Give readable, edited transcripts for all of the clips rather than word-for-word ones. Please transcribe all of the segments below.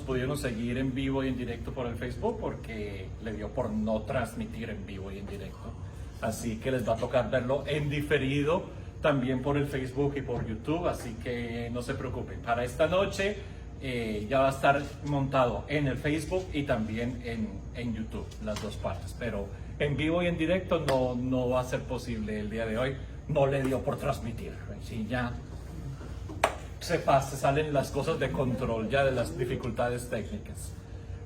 pudieron seguir en vivo y en directo por el Facebook porque le dio por no transmitir en vivo y en directo. Así que les va a tocar verlo en diferido también por el Facebook y por YouTube, así que no se preocupen. Para esta noche ya va a estar montado en el Facebook y también en YouTube, las dos partes. Pero en vivo y en directo no va a ser posible el día de hoy. No le dio por transmitir. Sí, ya se salen las cosas de control, ya de las dificultades técnicas.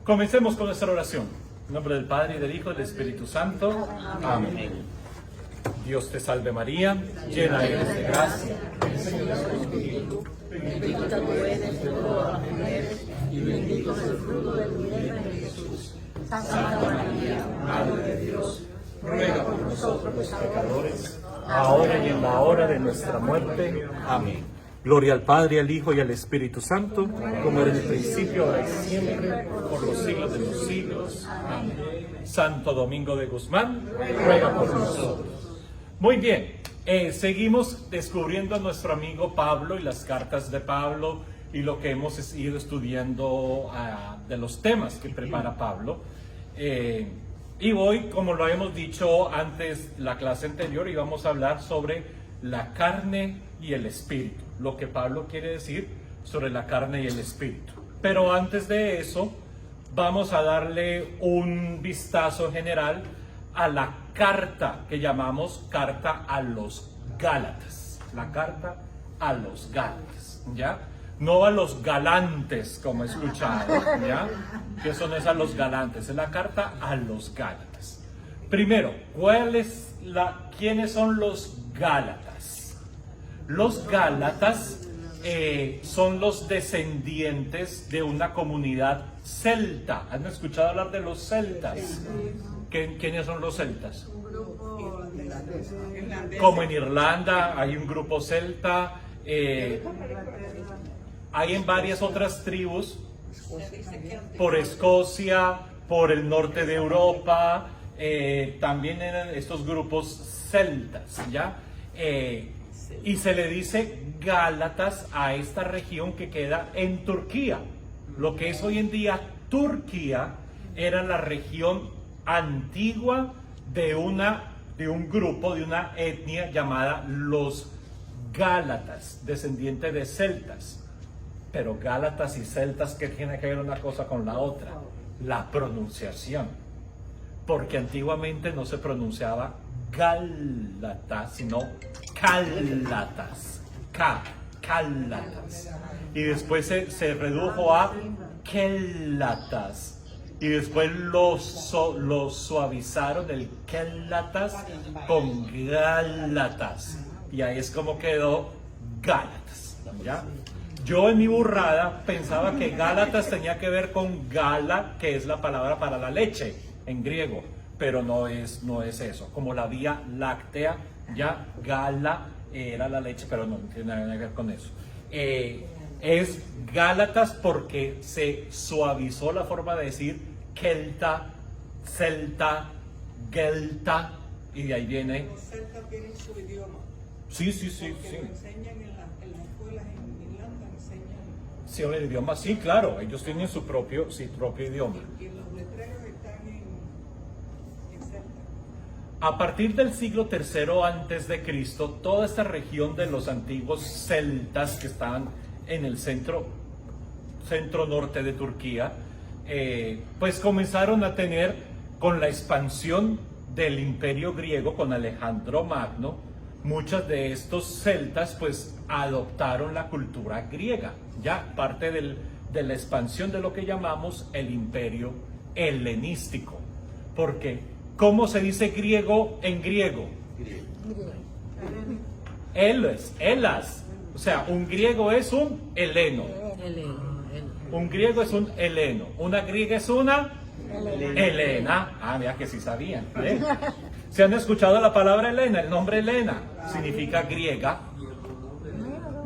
Comencemos con nuestra oración. En nombre del Padre, y del Hijo, y del Espíritu Santo. Amén. Dios te salve María, llena eres de gracia. El Señor es contigo. Bendita tú eres entre todas las mujeres, y bendito es el fruto de tu vientre, Jesús. Santa María, Madre de Dios, ruega por nosotros los pecadores, ahora y en la hora de nuestra muerte. Amén. Gloria al Padre, al Hijo y al Espíritu Santo, como era en el principio, ahora y siempre, por los siglos de los siglos. Amén. Santo Domingo de Guzmán, ruega por nosotros. Muy bien, seguimos descubriendo a nuestro amigo Pablo y las cartas de Pablo y lo que hemos ido estudiando de los temas que prepara Pablo. Y hoy, como lo habíamos dicho antes, la clase anterior, íbamos a hablar sobre la carne y el espíritu, lo que Pablo quiere decir sobre la carne y el espíritu. Pero antes de eso, vamos a darle un vistazo general a la carta que llamamos carta a los Gálatas. La carta a los Gálatas, ¿ya? No a los galantes, como he escuchado, ¿ya? Que eso no es a los galantes, es la carta a los Gálatas. Primero, ¿quiénes son los Gálatas? Los Gálatas son los descendientes de una comunidad celta. ¿Han escuchado hablar de los celtas? ¿Quiénes son los celtas? Como en Irlanda hay un grupo celta, hay en varias otras tribus, por Escocia, por el norte de Europa, también eran estos grupos celtas, ¿ya? Y se le dice Gálatas a esta región que queda en Turquía. Lo que es hoy en día Turquía era la región antigua de un grupo, de una etnia llamada los Gálatas, descendiente de celtas. Pero Gálatas y celtas, ¿qué tiene que ver una cosa con la otra? La pronunciación. Porque antiguamente no se pronunciaba Gálatas, sino Cálatas. Cálatas. Y después se redujo a Kélatas. Y después lo suavizaron el Kélatas con Gálatas. Y ahí es como quedó Gálatas, ¿ya? Yo en mi burrada pensaba que Gálatas tenía que ver con gala, que es la palabra para la leche en griego, pero no es eso. Como la vía láctea, ya gala era la leche, pero no tiene nada que ver con eso. Es Gálatas porque se suavizó la forma de decir kelta, celta, gelta, y de ahí viene. Los celtas tienen su idioma. Sí. Lo enseñan en las escuelas en Irlanda, enseñan. Sí, el idioma, sí, claro, ellos tienen su propio idioma. Y los letreros están en celta. A partir del siglo III antes de Cristo, toda esta región de los antiguos celtas que estaban en el centro norte de Turquía, pues comenzaron a tener, con la expansión del imperio griego, con Alejandro Magno, muchos de estos celtas pues adoptaron la cultura griega, ya parte de la expansión de lo que llamamos el imperio helenístico. Porque, ¿cómo se dice griego en griego? Elas. O sea, un griego es un heleno. Un griego es un heleno. Una griega es una helena. Ah, mira que sí sabían. ¿Se han escuchado la palabra Helena? El nombre Helena significa griega.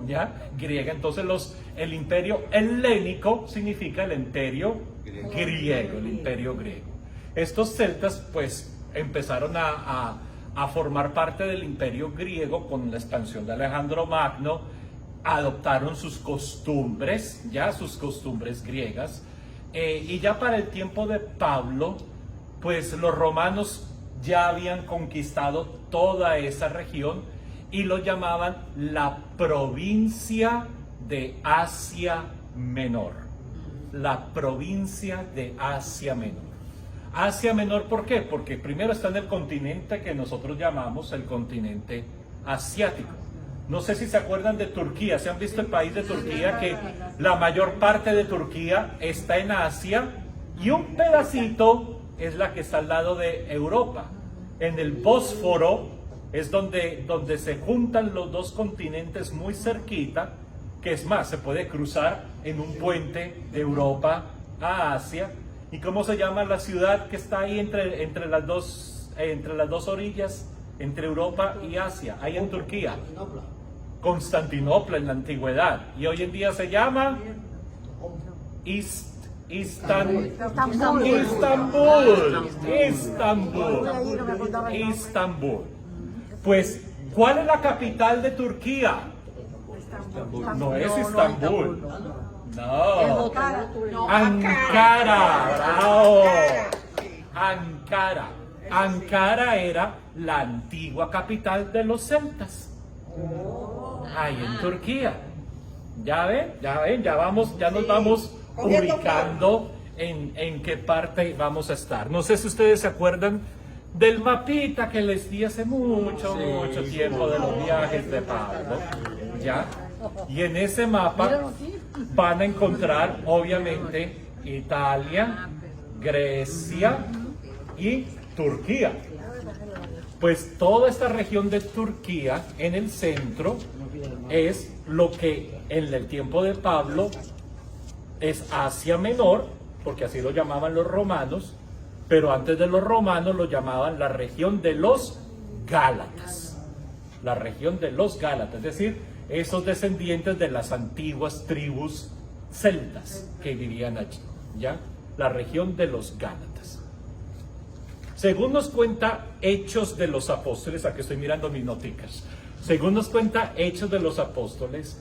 ¿Ya? Griega. Entonces el imperio helénico significa el imperio griego, el imperio griego. Estos celtas pues empezaron a formar parte del imperio griego con la expansión de Alejandro Magno, adoptaron sus costumbres, ya sus costumbres griegas, Y ya para el tiempo de Pablo, pues los romanos ya habían conquistado toda esa región y lo llamaban la provincia de Asia Menor. La provincia de Asia Menor. Asia Menor, ¿por qué? Porque primero está en el continente que nosotros llamamos el continente asiático. No sé si se acuerdan de Turquía, ¿se han visto el país de Turquía? Que la mayor parte de Turquía está en Asia y un pedacito es la que está al lado de Europa. En el Bósforo es donde se juntan los dos continentes muy cerquita, que es más, se puede cruzar en un puente de Europa a Asia. ¿Y cómo se llama la ciudad que está ahí entre las dos orillas, entre Europa y Asia, ahí en Turquía? Constantinopla en la antigüedad. Y hoy en día se llama Istambul. Pues, ¿cuál es la capital de Turquía? No es Istambul. No. Ankara. Bravo. Ankara. Ankara era la antigua capital de los celtas. Ahí en Turquía. Ya ven, ya nos vamos ubicando en qué parte vamos a estar. No sé si ustedes se acuerdan del mapita que les di hace mucho tiempo de los viajes de Pablo, ¿ya? Y en ese mapa van a encontrar, obviamente, Italia, Grecia y Turquía. Pues toda esta región de Turquía, en el centro, es lo que en el tiempo de Pablo es Asia Menor, porque así lo llamaban los romanos, pero antes de los romanos lo llamaban la región de los Gálatas. La región de los Gálatas, es decir, esos descendientes de las antiguas tribus celtas que vivían allí, ¿ya? La región de los Gálatas. Según nos cuenta Hechos de los Apóstoles, aquí estoy mirando mis noticas, según nos cuenta Hechos de los Apóstoles,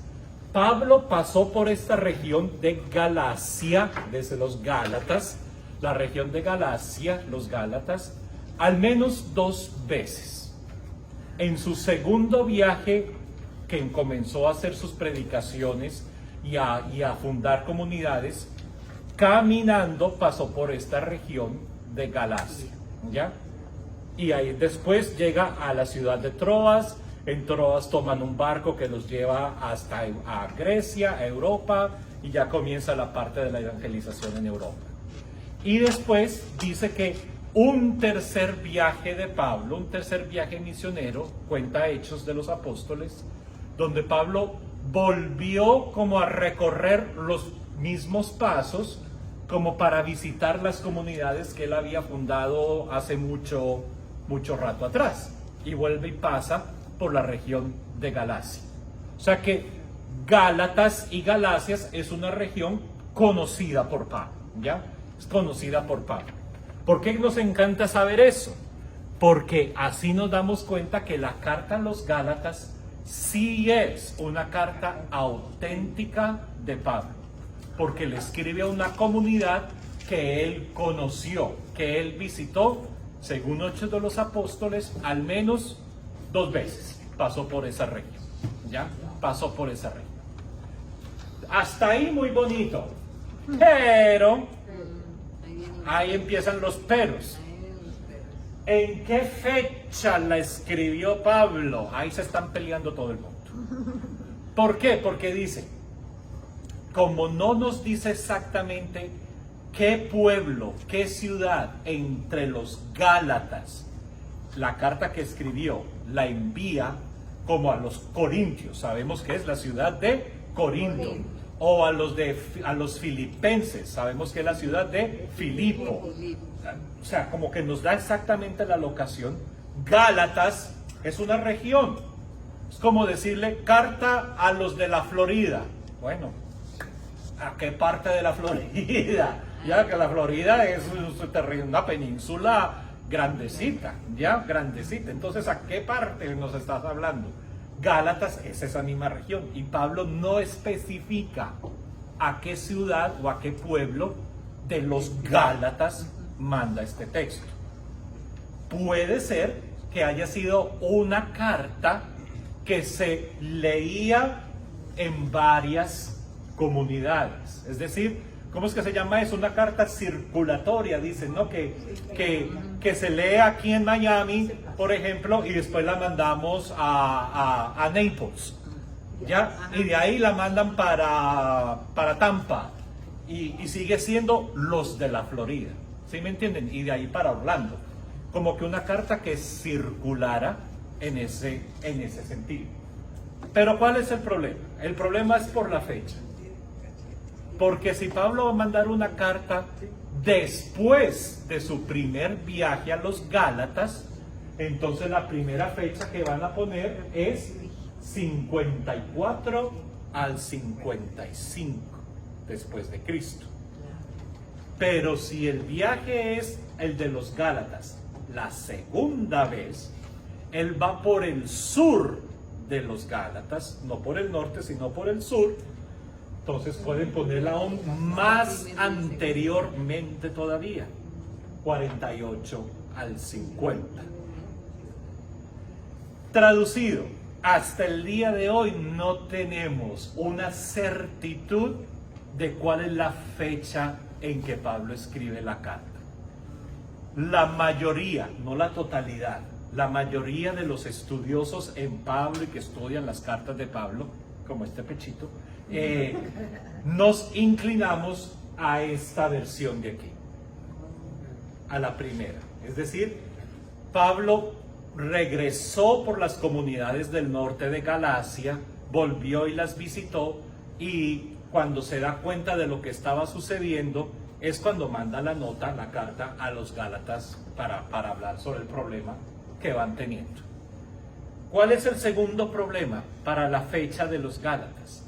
Pablo pasó por esta región de Galacia, desde los Gálatas, la región de Galacia, los Gálatas, al menos 2 veces. En su segundo viaje, que comenzó a hacer sus predicaciones y a fundar comunidades, caminando pasó por esta región de Galacia, ¿ya? Y ahí después llega a la ciudad de Troas. En Troas toman un barco que los lleva hasta a Grecia, a Europa, y ya comienza la parte de la evangelización en Europa. Y después dice que un tercer viaje de Pablo, un tercer viaje misionero, cuenta Hechos de los Apóstoles, donde Pablo volvió como a recorrer los mismos pasos, como para visitar las comunidades que él había fundado hace mucho rato atrás, y vuelve y pasa por la región de Galacia. O sea que Gálatas y Galacias es una región conocida por Pablo, ¿ya? Es conocida por Pablo. ¿Por qué nos encanta saber eso? Porque así nos damos cuenta que la carta a los Gálatas sí es una carta auténtica de Pablo, porque le escribe a una comunidad que él conoció, que él visitó, según Hechos de los Apóstoles, al menos 2 veces pasó por esa región, ¿ya? Pasó por esa región. Hasta ahí muy bonito, pero ahí empiezan los peros. ¿En qué fecha la escribió Pablo? Ahí se están peleando todo el mundo. ¿Por qué? Porque dice, como no nos dice exactamente qué pueblo, qué ciudad entre los Gálatas, la carta que escribió la envía como a los corintios, sabemos que es la ciudad de Corinto, o a los filipenses, sabemos que es la ciudad de Filipo. O sea, como que nos da exactamente la locación. Gálatas es una región. Es como decirle carta a los de la Florida. Bueno, ¿a qué parte de la Florida? Ya que la Florida es una península grandecita, ya, grandecita. Entonces, ¿a qué parte nos estás hablando? Gálatas es esa misma región. Y Pablo no especifica a qué ciudad o a qué pueblo de los Gálatas manda este texto. Puede ser que haya sido una carta que se leía en varias comunidades. Es decir, ¿cómo es que se llama eso? Una carta circulatoria, dicen, ¿no? Que se lee aquí en Miami, por ejemplo, y después la mandamos a Naples, ¿ya? Y de ahí la mandan para Tampa, y sigue siendo los de la Florida, ¿sí me entienden? Y de ahí para Orlando. Como que una carta que circulara en ese sentido. Pero ¿cuál es el problema? El problema es por la fecha. Porque si Pablo va a mandar una carta después de su primer viaje a los Gálatas, entonces la primera fecha que van a poner es 54 al 55 después de Cristo. Pero si el viaje es el de los Gálatas, la segunda vez, él va por el sur de los Gálatas, no por el norte, sino por el sur. Entonces pueden ponerla aún más anteriormente todavía, 48 al 50. Traducido, hasta el día de hoy no tenemos una certitud de cuál es la fecha en que Pablo escribe la carta. La mayoría, no la totalidad, la mayoría de los estudiosos en Pablo y que estudian las cartas de Pablo, como este pechito, nos inclinamos a esta versión de aquí, a la primera. Es decir, Pablo regresó por las comunidades del norte de Galacia, volvió y las visitó, y cuando se da cuenta de lo que estaba sucediendo, es cuando manda la nota, la carta a los Gálatas para hablar sobre el problema que van teniendo. ¿Cuál es el segundo problema para la fecha de los Gálatas?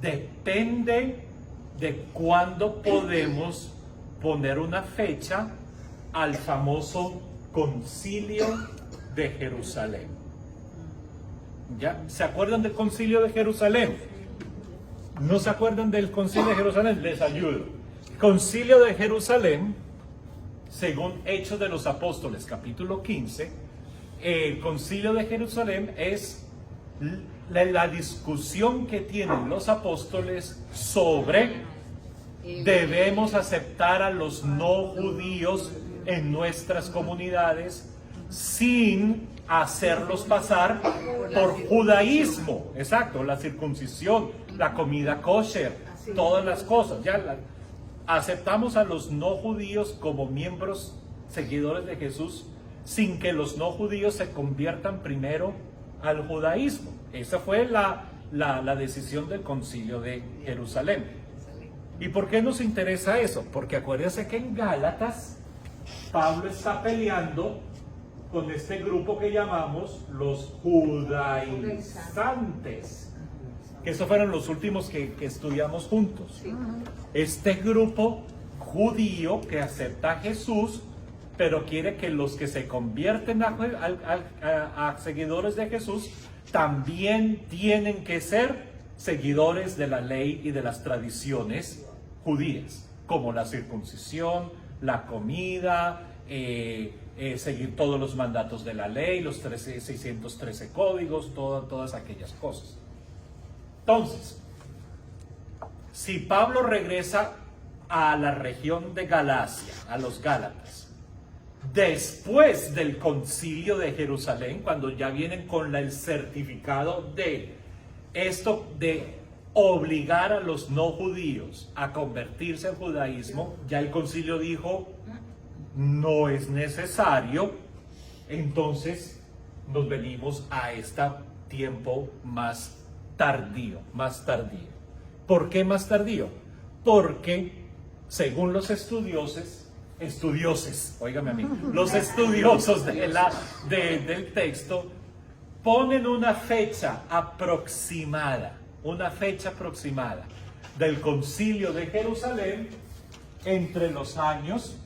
Depende de cuándo podemos poner una fecha al famoso Concilio de Jerusalén. ¿Ya? ¿Se acuerdan del Concilio de Jerusalén? ¿No se acuerdan del Concilio de Jerusalén? Les ayudo. Concilio de Jerusalén, según Hechos de los Apóstoles, capítulo 15, el Concilio de Jerusalén es la discusión que tienen los apóstoles sobre debemos aceptar a los no judíos en nuestras comunidades sin hacerlos pasar por judaísmo. Exacto, la circuncisión, la comida kosher, todas las cosas. Aceptamos a los no judíos como miembros seguidores de Jesús sin que los no judíos se conviertan primero al judaísmo. Esa fue la decisión del Concilio de Jerusalén. ¿Y por qué nos interesa eso? Porque acuérdense que en Gálatas Pablo está peleando con este grupo que llamamos los judaizantes, que esos fueron los últimos que estudiamos juntos. Este grupo judío que acepta a Jesús, pero quiere que los que se convierten a seguidores de Jesús también tienen que ser seguidores de la ley y de las tradiciones judías, como la circuncisión, la comida, seguir todos los mandatos de la ley, los 613 códigos, todas aquellas cosas. Entonces, si Pablo regresa a la región de Galacia, a los Gálatas, después del Concilio de Jerusalén, cuando ya vienen con el certificado de esto de obligar a los no judíos a convertirse al judaísmo, ya el concilio dijo no es necesario. Entonces nos venimos a este tiempo más tardío. ¿Por qué más tardío? Porque según los estudiosos, óigame a mí, los estudiosos del texto ponen una fecha aproximada del Concilio de Jerusalén entre los años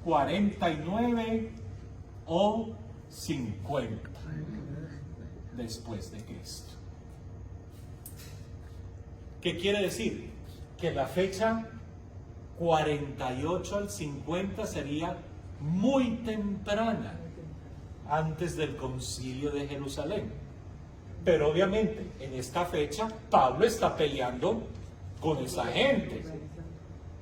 49 o 50 después de Cristo. ¿Qué quiere decir? Que la fecha 48 al 50 sería muy temprana, antes del concilio de Jerusalén. Pero obviamente en esta fecha Pablo está peleando con esa gente.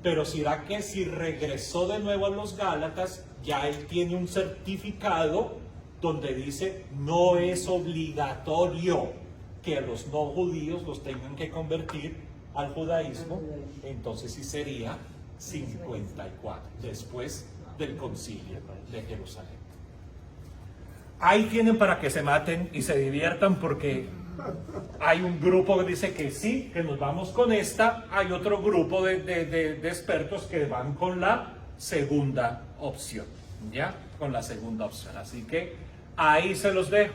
Pero será que si regresó de nuevo a los Gálatas, ya él tiene un certificado donde dice no es obligatorio que a los no judíos los tengan que convertir al judaísmo. Entonces sí sería 54, después del concilio de Jerusalén. Ahí tienen para que se maten y se diviertan, porque hay un grupo que dice que sí, que nos vamos con esta. Hay otro grupo de expertos que van con la segunda opción, ¿ya? Con la segunda opción. Así que ahí se los dejo.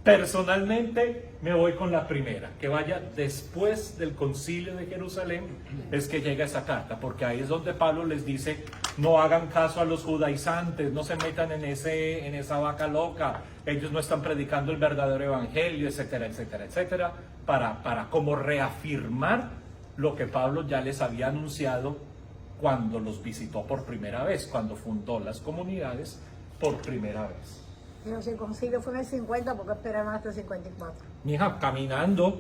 Personalmente me voy con la primera, que vaya después del concilio de Jerusalén, es que llega esa carta, porque ahí es donde Pablo les dice, no hagan caso a los judaizantes, no se metan en esa vaca loca, ellos no están predicando el verdadero evangelio, etcétera, etcétera, etcétera, para como reafirmar lo que Pablo ya les había anunciado cuando los visitó por primera vez, cuando fundó las comunidades por primera vez. Pero si el concilio fue en el 50, ¿por qué esperaron hasta el 54? Mija, caminando.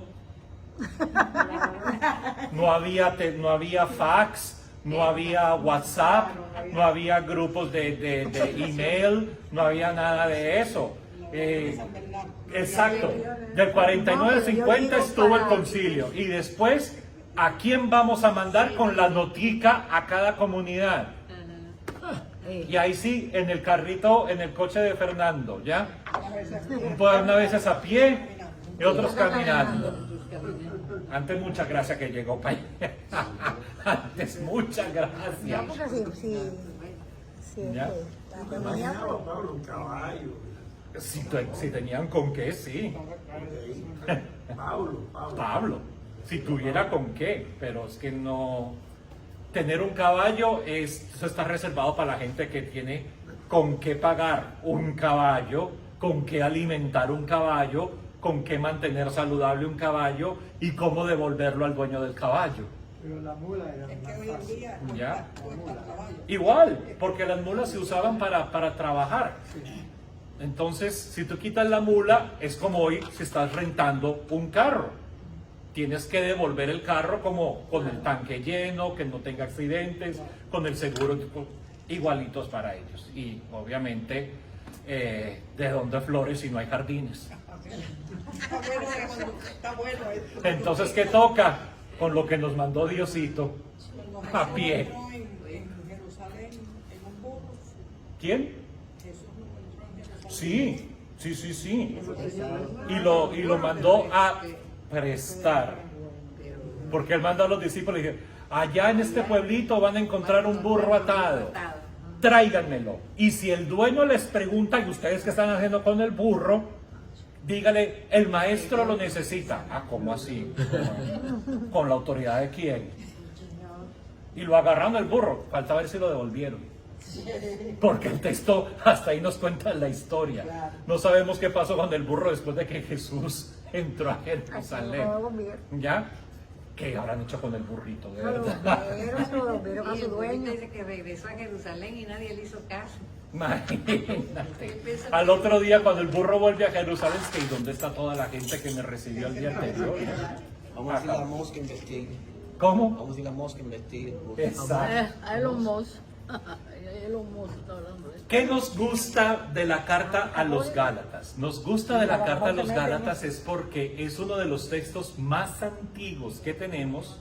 No había fax, no había WhatsApp, no había grupos de email, no había nada de eso. Exacto. Del 49 al 50 estuvo el concilio. Y después, ¿a quién vamos a mandar con la notica a cada comunidad? Y ahí sí, en el carrito, en el coche de Fernando, ¿ya? Una veces a pie y otros caminando. Antes muchas gracias que llegó para allá. Antes muchas gracias. No, porque sí, ¿Ya? Pablo, un caballo. Si tenían con qué, sí. Pablo, si tuviera con qué, pero es que no. Tener un caballo, eso está reservado para la gente que tiene con qué pagar un caballo, con qué alimentar un caballo, con qué mantener saludable un caballo y cómo devolverlo al dueño del caballo. Pero la mula era Es que más hoy en fácil. día ¿Ya? cuesta caballo. Igual, porque las mulas se usaban para trabajar. Entonces, si tú quitas la mula, es como hoy si estás rentando un carro. Tienes que devolver el carro como con el tanque lleno, que no tenga accidentes, con el seguro, igualitos para ellos. Y obviamente, ¿de dónde flores si no hay jardines? Está bueno esto. Entonces, ¿qué toca? Con lo que nos mandó Diosito, Cuando a Jesús pie. entró en Jerusalén en un burro, ¿Quién? Jesús no entró en Jerusalén. Sí. Y lo mandó a prestar. Porque él mandó a los discípulos y dijo, allá en este pueblito van a encontrar un burro atado. Tráiganmelo. Y si el dueño les pregunta, ¿y ustedes qué están haciendo con el burro? Dígale, el maestro lo necesita. Ah, ¿cómo así? ¿Con la autoridad de quién? Y lo agarraron el burro. Falta ver si lo devolvieron. Porque el texto hasta ahí nos cuenta la historia. No sabemos qué pasó con el burro después de que Jesús entró a Jerusalén. ¿Ya? ¿Qué habrán hecho con el burrito, de verdad? Se lo devolvieron a Y su el dueño. burrito dice que regresó a Jerusalén y nadie le hizo caso. Imagínate. Al otro día, cuando el burro vuelve a Jerusalén, es que ¿y dónde está toda la gente que me recibió el día anterior? Vamos a ir a la mosca a investigar. ¿Cómo? Vamos a ir a la mosca a investigar. Exacto. A Elon Musk. Elon Musk está hablando de esto. ¿Qué nos gusta de la carta a los Gálatas? Nos gusta de la carta a los Gálatas es porque es uno de los textos más antiguos que tenemos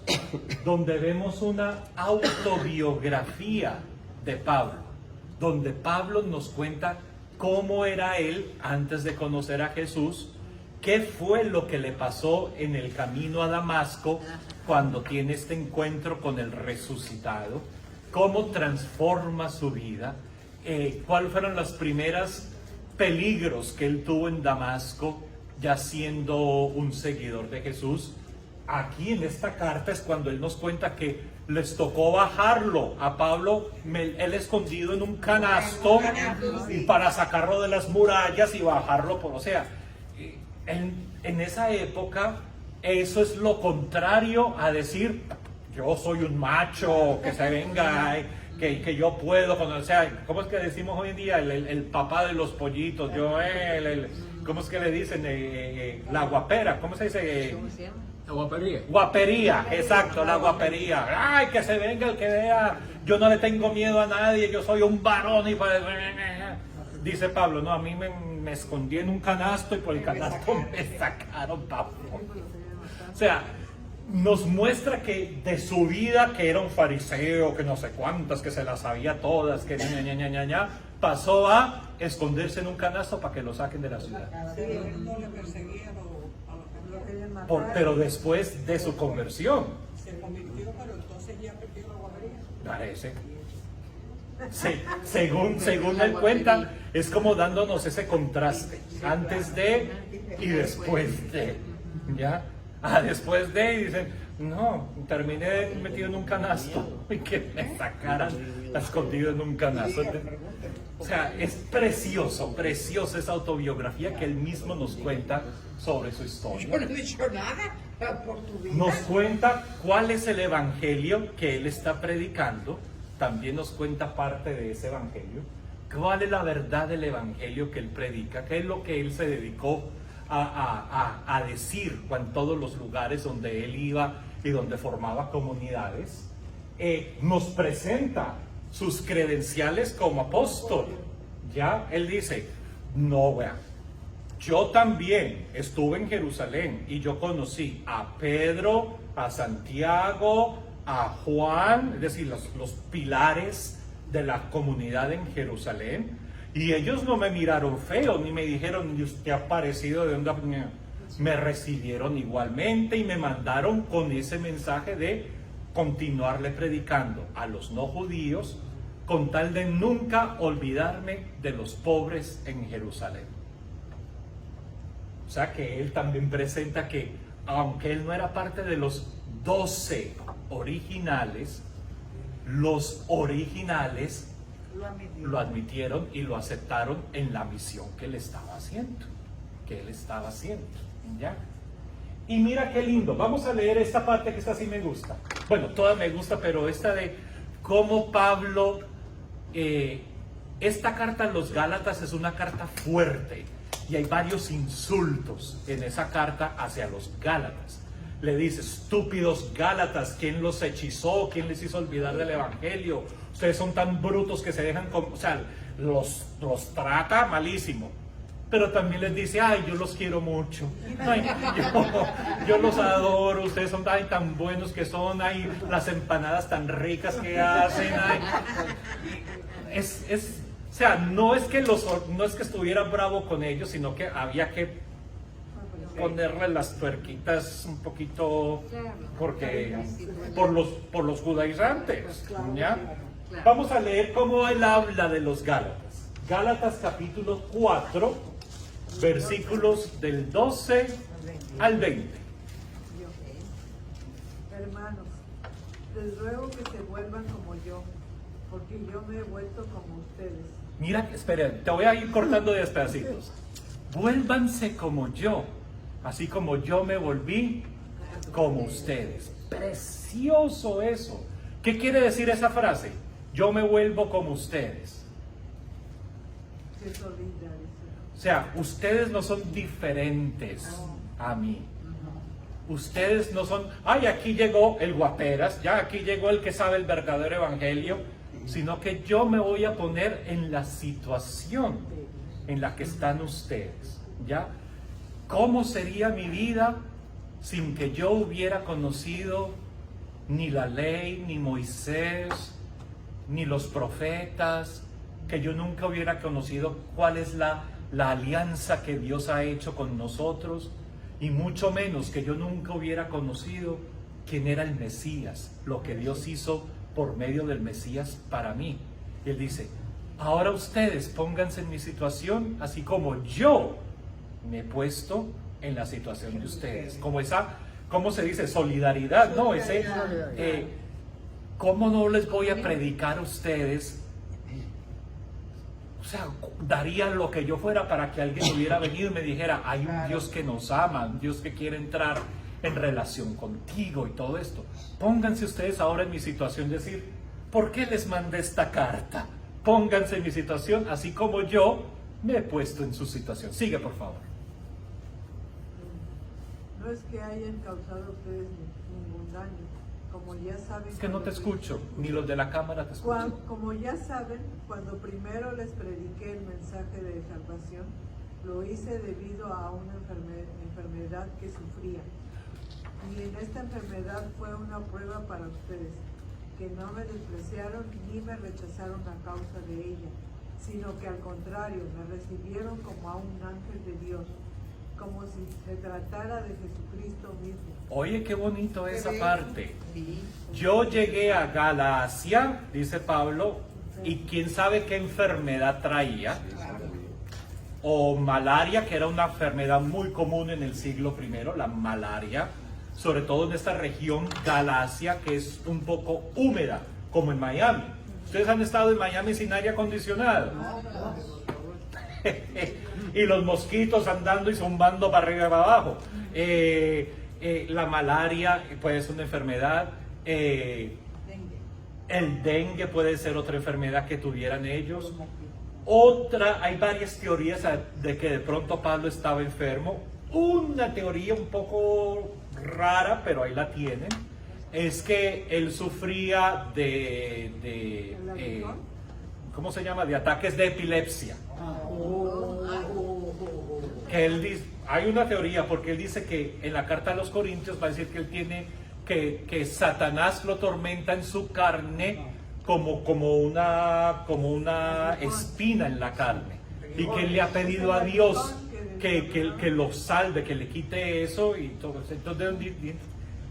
donde vemos una autobiografía de Pablo, donde Pablo nos cuenta cómo era él antes de conocer a Jesús, qué fue lo que le pasó en el camino a Damasco cuando tiene este encuentro con el resucitado, cómo transforma su vida, cuáles fueron los primeros peligros que él tuvo en Damasco, ya siendo un seguidor de Jesús. Aquí en esta carta es cuando él nos cuenta que les tocó bajarlo a Pablo, él escondido en un canasto, y para sacarlo de las murallas y bajarlo por, o sea, en esa época eso es lo contrario a decir yo soy un macho, que se venga, que yo puedo, o sea, ¿cómo es que decimos hoy en día? El papá de los pollitos, yo, ¿cómo es que le dicen? La guapera, ¿cómo se dice? ¿Cómo se llama? La guapería. Guapería, exacto, la guapería. Ay, que se venga el que vea, yo no le tengo miedo a nadie, yo soy un varón y pues... Dice Pablo, no, a mí me escondí en un canasto y por el canasto me sacaron, Pablo. O sea, nos muestra que de su vida, que era un fariseo, que no sé cuántas, que se las sabía todas, que pasó a esconderse en un canasto para que lo saquen de la ciudad. Él no le perseguía a los que Pero después de su conversión, se convirtió, pero entonces ya perdió la guardería. parece. Sí, según él cuenta, es como dándonos ese contraste, antes de y después de, ¿ya? Después de, y dicen, no, terminé metido en un canasto, y que me sacaran escondido en un canasto. O sea, es preciosa esa autobiografía que él mismo nos cuenta sobre su historia. Yo no he dicho nada por tu vida. Nos cuenta cuál es el evangelio que él está predicando. También nos cuenta parte de ese evangelio. ¿Cuál es la verdad del evangelio que él predica? ¿Qué es lo que él se dedicó a decir en todos los lugares donde él iba y donde formaba comunidades? Nos presenta sus credenciales como apóstol. Ya, él dice, no, vea, yo también estuve en Jerusalén y yo conocí a Pedro, a Santiago, a Juan, es decir, los pilares de la comunidad en Jerusalén, y ellos no me miraron feo, ni me dijeron, ¿y usted ha parecido de dónde? Me recibieron igualmente y me mandaron con ese mensaje de continuarle predicando a los no judíos, con tal de nunca olvidarme de los pobres en Jerusalén. O sea que él también presenta que, aunque él no era parte de los 12 originales, los originales lo admitieron y lo aceptaron en la misión que él estaba haciendo, ¿ya? Y mira qué lindo, vamos a leer esta parte que esta sí me gusta. Bueno, toda me gusta, pero esta de cómo Pablo, esta carta a los Gálatas es una carta fuerte y hay varios insultos en esa carta hacia los Gálatas. Le dice, estúpidos Gálatas, ¿quién los hechizó? ¿Quién les hizo olvidar del evangelio? Ustedes son tan brutos que se dejan, o sea, los trata malísimo. Pero también les dice, ay, yo los quiero mucho. Ay, yo los adoro, ustedes son tan buenos que son, ay, las empanadas tan ricas que hacen. Ay. O sea, no es que estuviera bravo con ellos, sino que había que ponerle las tuerquitas un poquito, porque por los judaizantes, ¿ya? Vamos a leer cómo él habla de los Gálatas. Gálatas capítulo 4, versículos del 12 al 20. Hermanos, les ruego que se vuelvan como yo, porque yo me he vuelto como ustedes. Mira, esperen, te voy a ir cortando de pedacitos. Vuélvanse como yo, así como yo me volví como ustedes. Precioso eso. ¿Qué quiere decir esa frase? Yo me vuelvo como ustedes. Se solidariza. O sea, ustedes no son diferentes a mí. Ustedes no son, ay, aquí llegó el guaperas, ya aquí llegó el que sabe el verdadero evangelio, sino que yo me voy a poner en la situación en la que están ustedes, ¿ya? ¿Cómo sería mi vida sin que yo hubiera conocido ni la ley, ni Moisés, ni los profetas, que yo nunca hubiera conocido cuál es la alianza que Dios ha hecho con nosotros, y mucho menos que yo nunca hubiera conocido quién era el Mesías, lo que Dios hizo por medio del Mesías para mí? Y él dice, ahora ustedes pónganse en mi situación, así como yo me he puesto en la situación de ustedes. Como esa, ¿cómo se dice? Solidaridad, ¿no? ¿Cómo no les voy a predicar a ustedes? O sea, daría lo que yo fuera para que alguien hubiera venido y me dijera, hay un Dios que nos ama, un Dios que quiere entrar en relación contigo y todo esto. Pónganse ustedes ahora en mi situación, decir, ¿por qué les mandé esta carta? Pónganse en mi situación, así como yo me he puesto en su situación. Sigue, por favor. No es que hayan causado a ustedes ningún daño, como ya saben. Es que no te escucho, ni los de la cámara te escuchan. Como ya saben, cuando primero les prediqué el mensaje de salvación, lo hice debido a una enfermedad que sufría. Y en esta enfermedad fue una prueba para ustedes, que no me despreciaron ni me rechazaron a causa de ella, sino que al contrario, me recibieron como a un ángel de Dios, como si se tratara de Jesucristo mismo. Oye, qué bonito esa parte. Yo llegué a Galacia, dice Pablo, y quién sabe qué enfermedad traía. O malaria, que era una enfermedad muy común en el siglo I, la malaria, sobre todo en esta región Galacia, que es un poco húmeda, como en Miami. ¿Ustedes han estado en Miami sin aire acondicionado? Y los mosquitos andando y zumbando para arriba y para abajo. La malaria puede ser una enfermedad. El dengue puede ser otra enfermedad que tuvieran ellos. Hay varias teorías de que de pronto Pablo estaba enfermo. Una teoría un poco rara, pero ahí la tienen, es que él sufría ¿cómo se llama? De ataques de epilepsia. Que él dice, hay una teoría porque él dice que en la carta a los Corintios va a decir que él tiene que Satanás lo tormenta en su carne como una espina en la carne, y que él le ha pedido a Dios que lo salve, que le quite eso y todo. Entonces,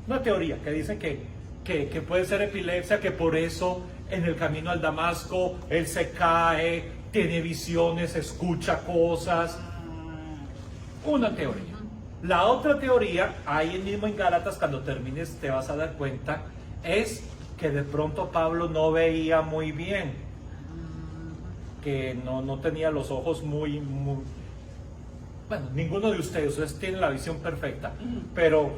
una teoría que dicen que puede ser epilepsia, que por eso en el camino al Damasco él se cae, tiene visiones, escucha cosas. Una teoría. La otra teoría, ahí mismo en Gálatas, cuando termines te vas a dar cuenta, es que de pronto Pablo no veía muy bien, que no tenía los ojos muy... Bueno, ninguno de ustedes tiene la visión perfecta, pero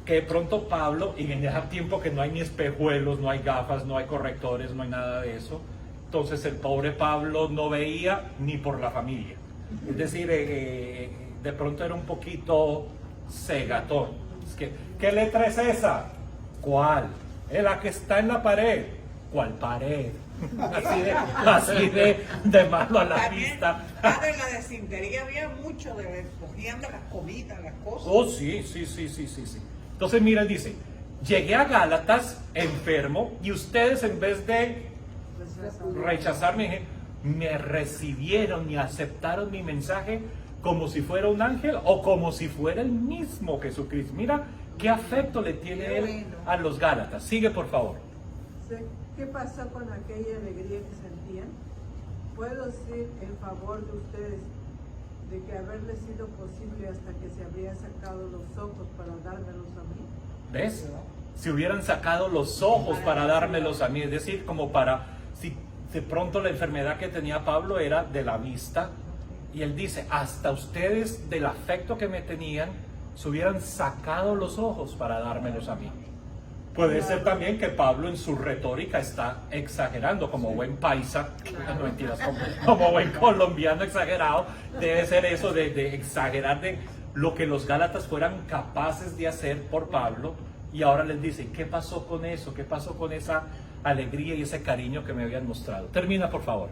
que de pronto Pablo, y en ese tiempo que no hay ni espejuelos, no hay gafas, no hay correctores, no hay nada de eso, entonces el pobre Pablo no veía ni por la familia. Es decir, de pronto era un poquito cegatón. Es que, ¿qué letra es esa? ¿Cuál? Es la que está en la pared. ¿Cuál pared? Así de malo a la También, vista. padre, la desintería había mucho de cogían de las comidas, las cosas. Oh, sí. Entonces, mira, él dice, llegué a Gálatas enfermo y ustedes en vez de rechazarme, me recibieron y aceptaron mi mensaje como si fuera un ángel o como si fuera el mismo Jesucristo. Mira qué afecto le tiene él a los Gálatas. Sigue, por favor. ¿Qué pasó con aquella alegría que sentían? Puedo decir en favor de ustedes de que haberles sido posible hasta que se habrían sacado los ojos para dármelos a mí. ¿Ves? Si hubieran sacado los ojos para dármelos a mí, es decir, como para, si de pronto la enfermedad que tenía Pablo era de la vista, y él dice, hasta ustedes del afecto que me tenían, se hubieran sacado los ojos para dármelos a mí. Puede ser también que Pablo en su retórica está exagerando, como buen paisa, no mentiras, como buen colombiano exagerado, debe ser eso de exagerar de lo que los Gálatas fueran capaces de hacer por Pablo, y ahora les dicen, ¿qué pasó con eso? ¿Qué pasó con esa alegría y ese cariño que me habían mostrado? Termina, por favor.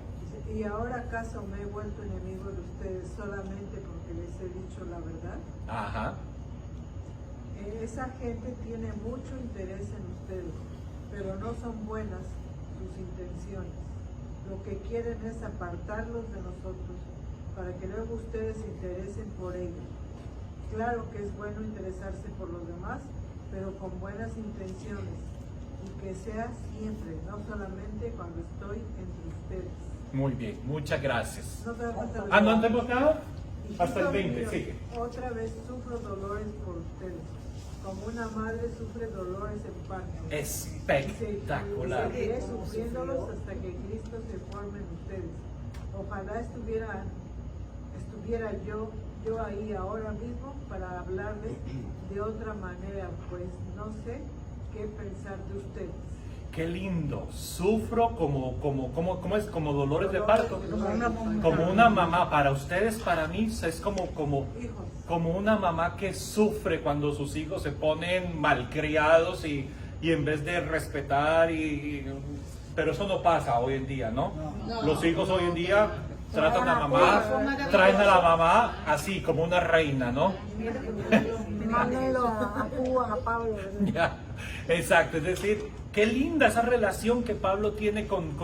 ¿Y ahora acaso me he vuelto enemigo de ustedes solamente porque les he dicho la verdad? Ajá. Esa gente tiene mucho interés en ustedes, pero no son buenas sus intenciones. Lo que quieren es apartarlos de nosotros para que luego ustedes se interesen por ellos. Claro que es bueno interesarse por los demás, pero con buenas intenciones, y que sea siempre, no solamente cuando estoy entre ustedes. Muy bien, muchas gracias. ¿No te da cuenta? ¿No han votado? Hasta el Hijito 20, mío, sigue. otra vez sufro dolores por ustedes, como una madre sufre dolores en parto. Espectacular. Y seguiré sufriéndolos hasta que Cristo se forme en ustedes. Ojalá estuviera yo yo ahí ahora mismo para hablarles de otra manera, pues no sé qué pensar de ustedes. Qué lindo. Sufro ¿cómo es? Como dolores de parto. Como una mamá. Para ustedes, para mí, es como una mamá que sufre cuando sus hijos se ponen malcriados y en vez de respetar pero eso no pasa hoy en día, ¿no? Los hijos hoy en día tratan a la mamá, traen a la mamá así, como una reina, ¿no? Mándenlo a Cuba, a Pablo. Ya, exacto, es decir, qué linda esa relación que Pablo tiene con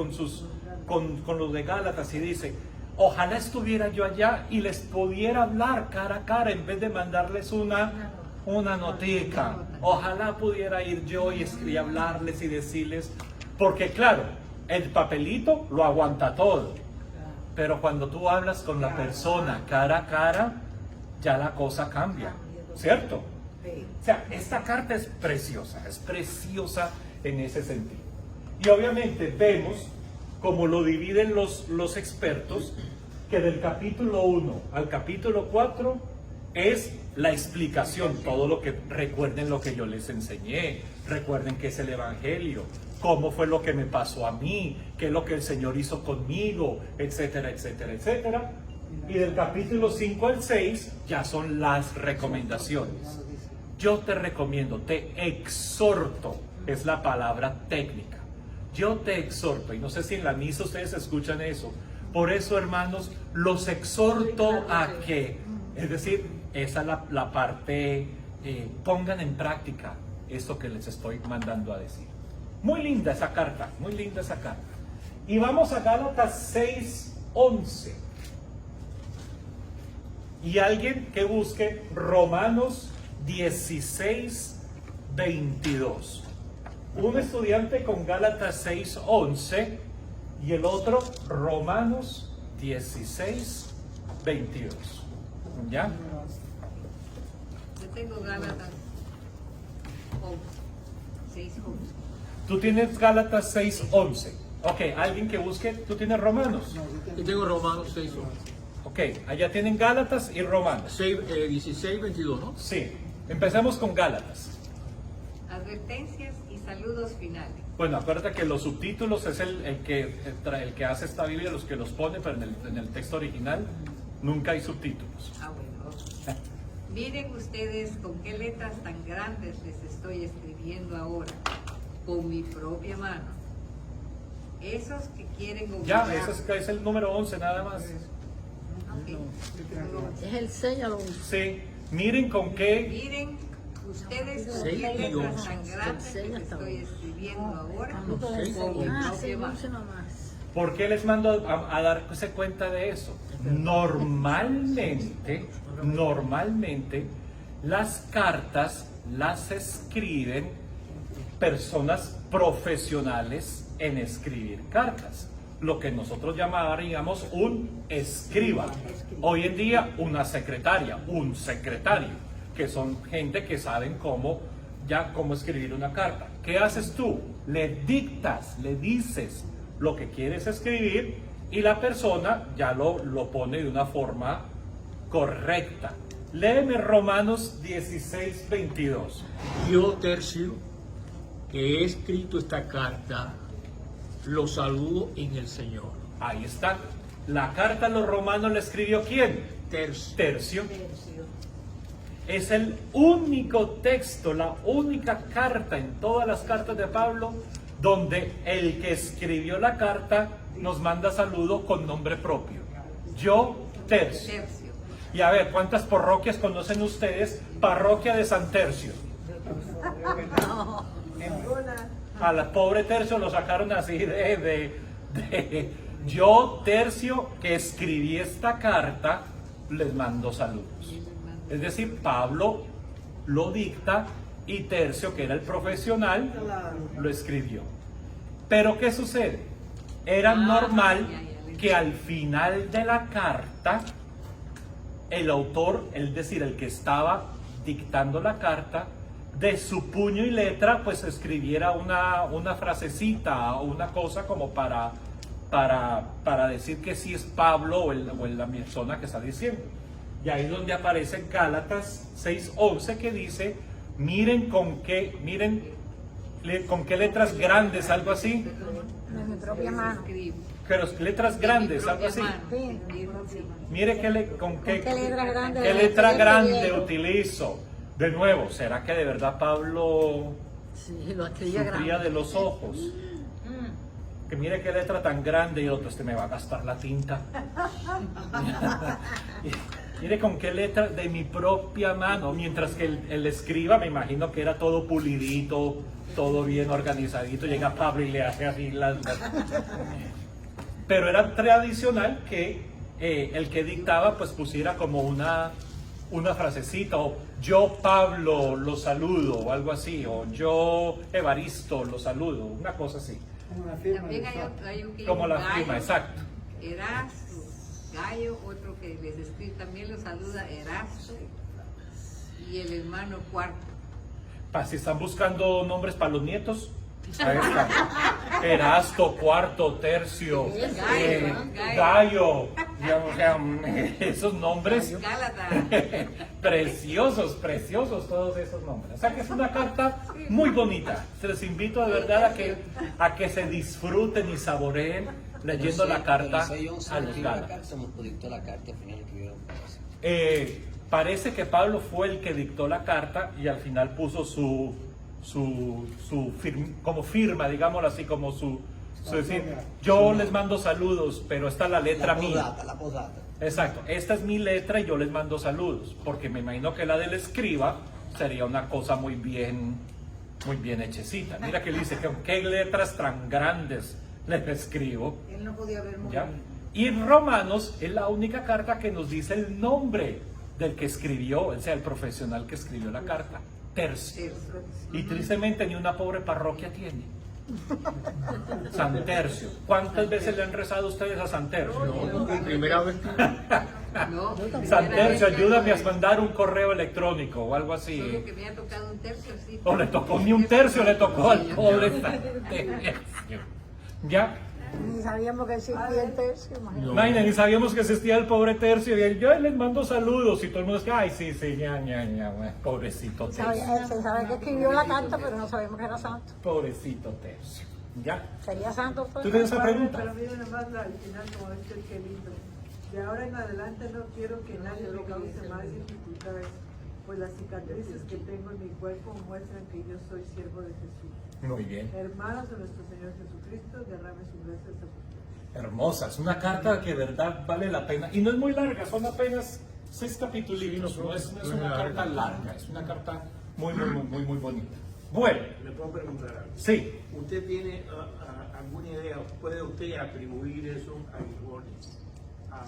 los de Gálatas, y dice, ojalá estuviera yo allá y les pudiera hablar cara a cara en vez de mandarles una notica. Ojalá pudiera ir yo y hablarles y decirles, porque claro, el papelito lo aguanta todo, pero cuando tú hablas con la persona cara a cara, ya la cosa cambia, ¿cierto? O sea, esta carta es preciosa en ese sentido. Y obviamente vemos, como lo dividen los expertos, que del capítulo 1 al capítulo 4 es la explicación, todo lo que, recuerden lo que yo les enseñé, recuerden qué es el Evangelio, cómo fue lo que me pasó a mí, qué es lo que el Señor hizo conmigo, etcétera, etcétera, etcétera. Y del capítulo 5 al 6 ya son las recomendaciones. Yo te recomiendo, te exhorto, es la palabra técnica. Yo te exhorto, y no sé si en la misa ustedes escuchan eso. Por eso, hermanos, los exhorto a que, es decir, esa es la parte, pongan en práctica esto que les estoy mandando a decir. Muy linda esa carta, muy linda esa carta. Y vamos a Gálatas 6:11. Y alguien que busque Romanos 16:22. Un estudiante con Gálatas 6:11 y el otro Romanos 16:22. ¿Ya? Yo tengo Gálatas 6:11. Tú tienes Gálatas 6:11. Ok, alguien que busque, tú tienes Romanos. Yo tengo Romanos 6, Ok, allá tienen Gálatas y Romanos. 16, 22, ¿no? Sí, empecemos con Gálatas. Advertencias y saludos finales. Bueno, acuérdate que los subtítulos es el que hace esta Biblia, los que los pone, pero en el texto original nunca hay subtítulos. Bueno. Miren ustedes con qué letras tan grandes les estoy escribiendo ahora, con mi propia mano. Esos que quieren Ya, obligar... ese es el número 11 nada más. Ok. Es el sello. Sí, miren con qué... Miren ustedes con Seis qué y letras once. tan grandes les estoy escribiendo ahora, con mi seis y propia Sí, mano. 11 nomás. ¿Por qué les mando a darse cuenta de eso? Normalmente, las cartas las escriben personas profesionales en escribir cartas. Lo que nosotros llamaríamos un escriba. Hoy en día, una secretaria, un secretario, que son gente que saben cómo escribir una carta. ¿Qué haces tú? Le dictas, le dices lo que quieres escribir y la persona ya lo pone de una forma correcta. Léeme Romanos 16:22. Yo, Tercio, que he escrito esta carta, lo saludo en el Señor. Ahí está. La carta a los romanos la escribió ¿quién? Tercio. Es el único texto, la única carta en todas las cartas de Pablo donde el que escribió la carta nos manda saludo con nombre propio. Yo, Tercio. Y a ver, ¿cuántas parroquias conocen ustedes? Parroquia de San Tercio. A la pobre Tercio lo sacaron así de yo, Tercio, que escribí esta carta, les mando saludos. Es decir, Pablo lo dicta y Tercio, que era el profesional, lo escribió. Pero ¿qué sucede? Era normal que al final de la carta, el autor, es decir, el que estaba dictando la carta, de su puño y letra, pues escribiera una frasecita o una cosa como para decir que sí es Pablo o la persona que está diciendo. Y ahí es donde aparece Gálatas 6:11 que dice, miren con qué letras grandes, algo así. De mi propia mano. Escribo. Que las letras grandes, algo así. Sí. Mire con qué qué letra letra grande grande utilizo. De nuevo, ¿será que de verdad Pablo Sí, lo escribía sufría grande. de los ojos? Que mire qué letra tan grande y otro, me va a gastar la tinta. Mire con qué letra de mi propia mano, mientras que el escriba, me imagino que era todo pulidito, todo bien organizadito, llega Pablo y le hace así las... Pero era tradicional que el que dictaba pues pusiera como una frasecita, o yo Pablo lo saludo, o algo así, o yo Evaristo lo saludo, una cosa así. Como la firma También del hay Papa. otro, hay un que Como la Gallo, firma, exacto. Erasto, Gallo, otro que les escribe, también lo saluda Erasto, y el hermano Cuarto. Si están buscando nombres para los nietos, ahí está. Erasto, Cuarto, Tercio, Gallo, digamos, o sea, esos nombres Gálata. preciosos todos esos nombres. O sea que es una carta muy bonita. Se les invito de verdad a que se disfruten y saboreen leyendo la carta a los Gálatas. Se nos dictó la carta, al final escribieron. Parece que Pablo fue el que dictó la carta y al final puso como firma, digámoslo así, como su decir, yo les mando saludos, pero esta es la letra mía. La posdata. Exacto, esta es mi letra y yo les mando saludos, porque me imagino que la del escriba sería una cosa muy bien hechecita. Mira que él dice que qué letras tan grandes les escribo. Él no podía ver muy ¿Ya? bien. Y Romanos es la única carta que nos dice el nombre del que escribió, o sea, el profesional que escribió la carta, Tercio. Y tristemente ni una pobre parroquia tiene. San Tercio. ¿Cuántas veces le han rezado ustedes a San Tercio? No, primera vez. No, San Tercio, primera ayúdame a vez mandar un correo electrónico o algo así. Solo que me ha tocado un tercio, sí. O le tocó ni un tercio, le tocó al pobre San Tercio. ¿Ya? Ni sabíamos que existía el tercio, imagínate. Imagínate, ni sabíamos que existía el pobre Tercio y yo les mando saludos y todo el mundo es que, ay, sí, pobrecito Tercio. Se sabe que escribió la carta, pero no sabemos que era santo. Pobrecito Tercio. ¿Ya? ¿Sería santo? Pues? ¿Tú tienes una pregunta? Pero miren nomás al final como este que lindo. De ahora en adelante no quiero que nadie me cause más dificultades, pues las cicatrices que tengo en mi cuerpo muestran que yo soy siervo de Jesús. Muy bien. Hermanos de nuestro Señor Jesucristo, derrame su gracia sobre ustedes. Hermosa, es una carta que de verdad vale la pena. Y no es muy larga, son apenas 6 capítulos. No es una carta larga, es una carta muy bonita. Bueno, ¿Le puedo preguntar algo? sí. ¿Usted tiene alguna idea? ¿Puede usted atribuir esos aguijones a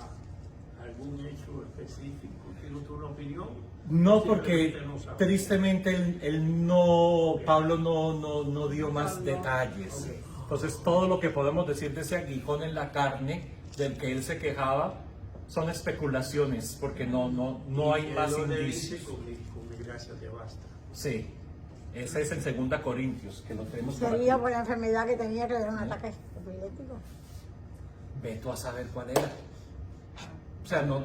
algún hecho específico? ¿Tiene usted una opinión? No, Sí, porque pero usted no sabe. tristemente Pablo no dio más detalles. Entonces todo lo que podemos decir de ese aguijón en la carne del que él se quejaba son especulaciones, porque no hay más ¿Dónde dice indicios. con mi gracia te basta? Sí, ese es en 2 Corintios, que lo tenemos por aquí. Sería por la enfermedad que tenía, que era un ataque epiléptico. Ve tú a saber cuál era. O sea, La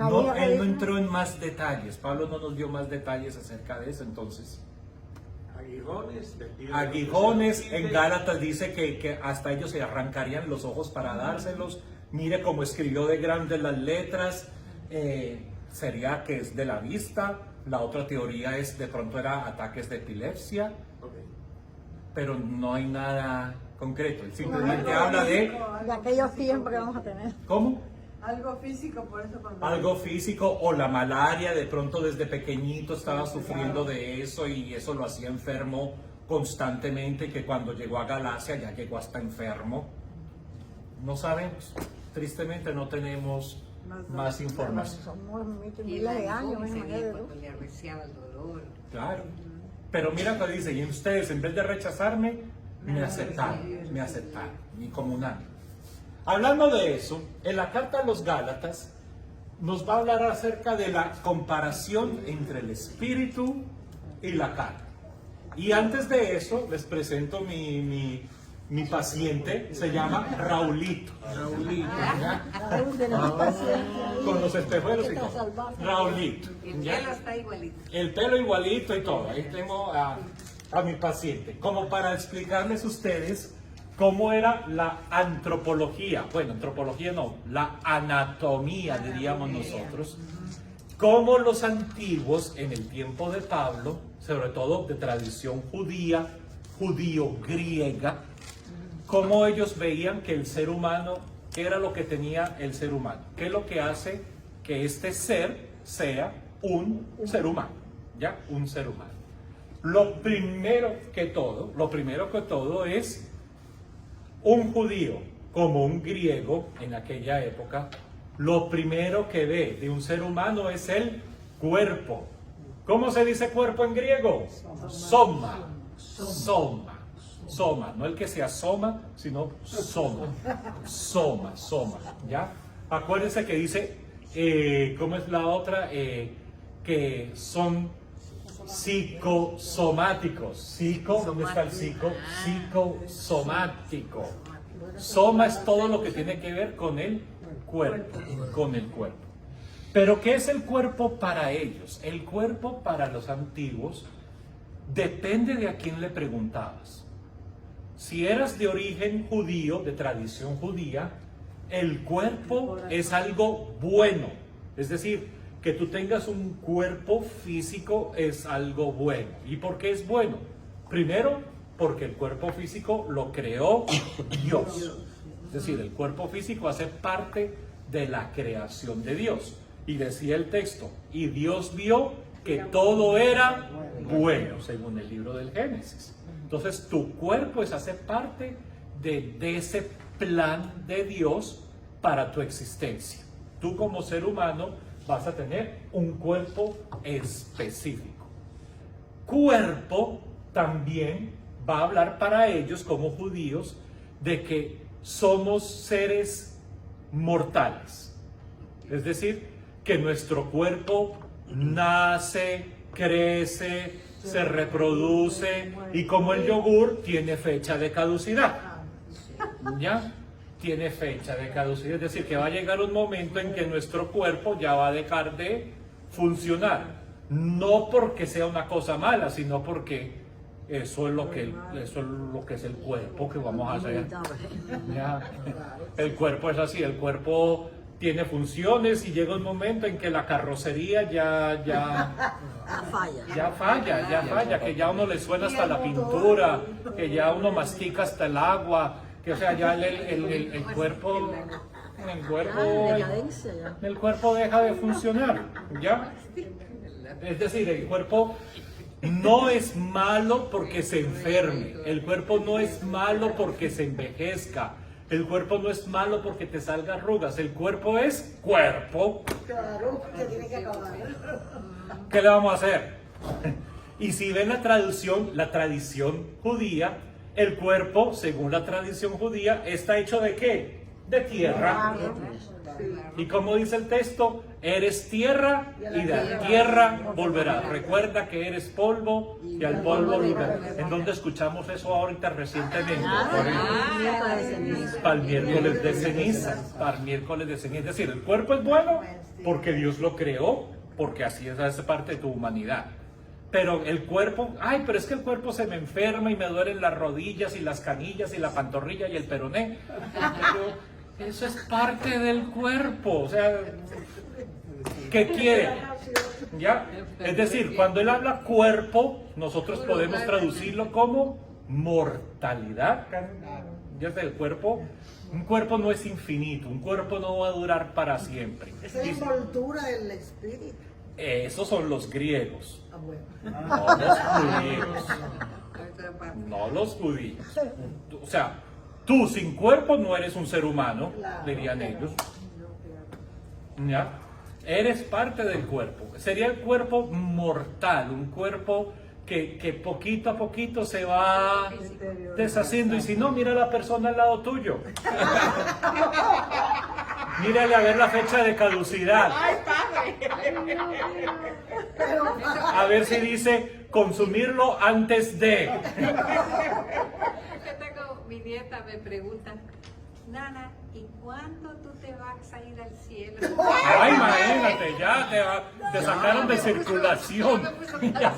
vida que él no dice. entró en más detalles. Pablo no nos dio más detalles acerca de eso, entonces. Aguijones, en Gálatas dice que hasta ellos se arrancarían los ojos para dárselos. Mire cómo escribió de grandes las letras. Sería que es de la vista. La otra teoría es de pronto era ataques de epilepsia. Pero no hay nada concreto. Él simplemente habla de... De aquellos tiempos que vamos a tener. ¿Cómo? Algo físico, por eso cuando... Algo físico, o la malaria, de pronto desde pequeñito estaba sufriendo de eso y eso lo hacía enfermo constantemente, que cuando llegó a Galacia ya llegó hasta enfermo. No sabemos, tristemente no tenemos más información. Somos Y miles el de aguijón años, sería imagínate cuando tú. le arreciaba el dolor. Claro, pero mira que dice, y ustedes en vez de rechazarme, me aceptaron, mi comunal. Hablando de eso, en la carta a los Gálatas nos va a hablar acerca de la comparación entre el espíritu y la carne. Y antes de eso, les presento mi Mi paciente se llama Raulito. ¿Ya? Raúl de la paciencia. Con los espejuelos y Está todo. salvaje. Raulito. El ¿Ya? pelo está igualito. El pelo igualito y todo. Ahí tengo a mi paciente. Como para explicarles a ustedes cómo era la antropología. Bueno, antropología no, la anatomía, diríamos nosotros. Cómo los antiguos, en el tiempo de Pablo, sobre todo de tradición judía, judío-griega, cómo ellos veían que el ser humano, qué era lo que tenía el ser humano, qué es lo que hace que este ser sea un ser humano, ¿ya? Un ser humano. Lo primero que todo es un judío como un griego en aquella época, lo primero que ve de un ser humano es el cuerpo. ¿Cómo se dice cuerpo en griego? Soma. Soma. Soma. No el que se asoma, sino soma. Soma. ¿Ya? Acuérdense que dice, ¿cómo es la otra? Que son psicosomáticos. ¿Dónde está el psico? Psicosomático. Soma es todo lo que tiene que ver con el cuerpo, Pero ¿qué es el cuerpo para ellos? El cuerpo para los antiguos depende de a quién le preguntabas. Si eras de origen judío, de tradición judía, el cuerpo es algo bueno. Es decir, que tú tengas un cuerpo físico es algo bueno. ¿Y por qué es bueno? Primero, porque el cuerpo físico lo creó Dios. Es decir, el cuerpo físico hace parte de la creación de Dios. Y decía el texto, y Dios vio que todo era bueno, según el libro del Génesis. Entonces, tu cuerpo hace parte de ese plan de Dios para tu existencia. Tú como ser humano vas a tener un cuerpo específico. Cuerpo también va a hablar para ellos como judíos de que somos seres mortales. Es decir, que nuestro cuerpo nace, crece, se reproduce y como el yogur tiene fecha de caducidad. ¿Ya? Tiene fecha de caducidad. Es decir, que va a llegar un momento en que nuestro cuerpo ya va a dejar de funcionar. No porque sea una cosa mala, sino porque eso es lo que es el cuerpo que vamos a hacer. Ya. El cuerpo es así, el cuerpo tiene funciones y llega un momento en que la carrocería ya falla, que ya uno le suena hasta la pintura, que ya uno mastica hasta el agua, que o sea ya el cuerpo deja de funcionar, ¿ya? Es decir, el cuerpo no es malo porque se enferme, el cuerpo no es malo porque se envejezca, el cuerpo no es malo porque te salga arrugas, el cuerpo es cuerpo. Claro, que tiene que acabar. ¿Qué le vamos a hacer? Y si ven la tradición judía, el cuerpo, según la tradición judía, está hecho ¿de qué? De tierra. Y como dice el texto, eres tierra y de la tierra volverás. Recuerda que eres polvo y al polvo volverás. ¿En dónde escuchamos eso ahorita recientemente? Para el miércoles de ceniza. Es decir, el cuerpo es bueno porque Dios lo creó, porque así hace parte de tu humanidad. Pero el cuerpo, pero es que el cuerpo se me enferma y me duelen las rodillas y las canillas y la pantorrilla y el peroné. Pero eso es parte del cuerpo, o sea, ¿qué quiere? ¿Ya? Es decir, cuando él habla cuerpo, nosotros podemos traducirlo como mortalidad. Ya sea el cuerpo, un cuerpo no es infinito, un cuerpo no va a durar para siempre. Esa es la envoltura del espíritu. Esos son los griegos, Bueno. no los judíos. O sea, tú sin cuerpo no eres un ser humano, dirían ellos. ¿Ya? Eres parte del cuerpo. Sería el cuerpo mortal, un cuerpo que poquito a poquito se va deshaciendo. Y si no, mira a la persona al lado tuyo. Mírale a ver la fecha de caducidad. A ver si dice consumirlo antes de. Yo tengo mi nieta me pregunta, Nana, ¿y cuándo tú te vas a ir al cielo? Ay, imagínate, ya te sacaron de circulación. Ya.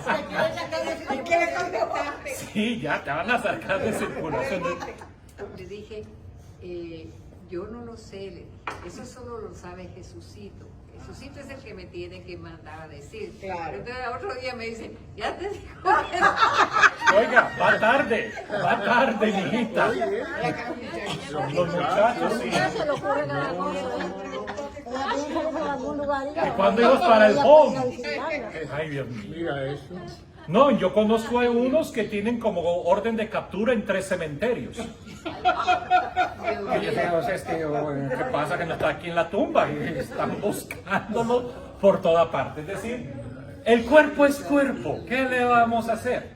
¿Y qué le contestaste? Sí, ya te van a sacar de circulación. Le dije, yo no lo sé, le dije, eso solo lo sabe Jesucito. Jesucito es el que me tiene que mandar a decir. Claro. Entonces otro día me dice, ya te dijo. Oiga, va tarde, mijita. Los muchachos, sí. Se le ocurre cada cosa, ¿eh? Ella piensa que en algún lugar iba. ¿Y cuándo ibas para el home? A visitarla. Ay, Dios mío. Mira eso. No, yo conozco a unos que tienen como orden de captura en 3 cementerios. Y yo digo, o sea, ¿qué pasa que no está aquí en la tumba? Y están buscándolo por toda parte. Es decir, el cuerpo es cuerpo. ¿Qué le vamos a hacer?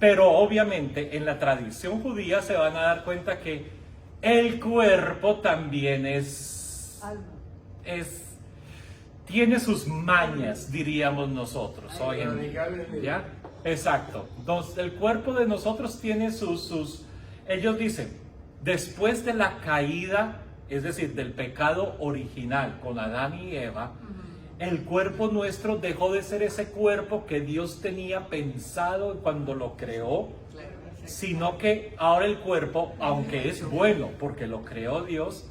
Pero obviamente en la tradición judía se van a dar cuenta que el cuerpo también tiene sus mañas, diríamos nosotros hoy en día. ¿Ya? Exacto. Entonces, el cuerpo de nosotros tiene ellos dicen, después de la caída, es decir, del pecado original con Adán y Eva, el cuerpo nuestro dejó de ser ese cuerpo que Dios tenía pensado cuando lo creó, sino que ahora el cuerpo, aunque es bueno porque lo creó Dios,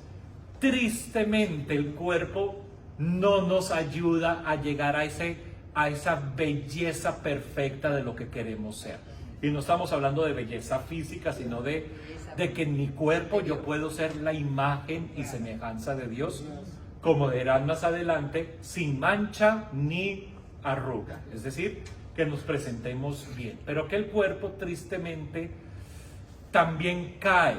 tristemente el cuerpo no nos ayuda a llegar a esa belleza perfecta de lo que queremos ser. Y no estamos hablando de belleza física, sino de que en mi cuerpo yo puedo ser la imagen y semejanza de Dios, como verán más adelante, sin mancha ni arruga. Es decir, que nos presentemos bien. Pero que el cuerpo tristemente también cae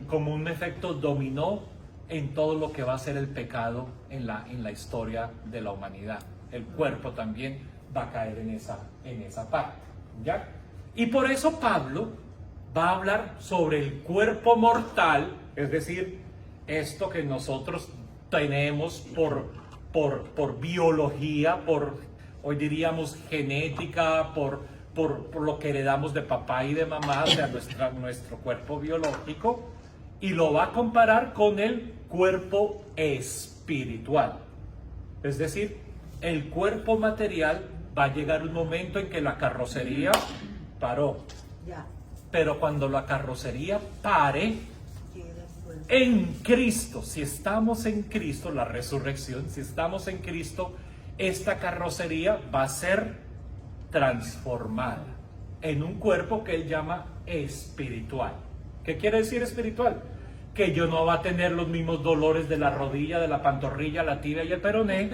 como un efecto dominó en todo lo que va a ser el pecado en la historia de la humanidad. El cuerpo también va a caer en esa parte, ¿ya? Y por eso Pablo va a hablar sobre el cuerpo mortal, es decir, esto que nosotros tenemos por biología, hoy diríamos genética, por lo que heredamos de papá y de mamá, o sea, nuestro cuerpo biológico, y lo va a comparar con el cuerpo espiritual. Es decir, el cuerpo material va a llegar un momento en que la carrocería paró. Pero cuando la carrocería pare, en Cristo, si estamos en Cristo, la resurrección, si estamos en Cristo, esta carrocería va a ser transformada en un cuerpo que él llama espiritual. ¿Qué quiere decir espiritual? Que yo no va a tener los mismos dolores de la rodilla, de la pantorrilla, la tibia y el peroné,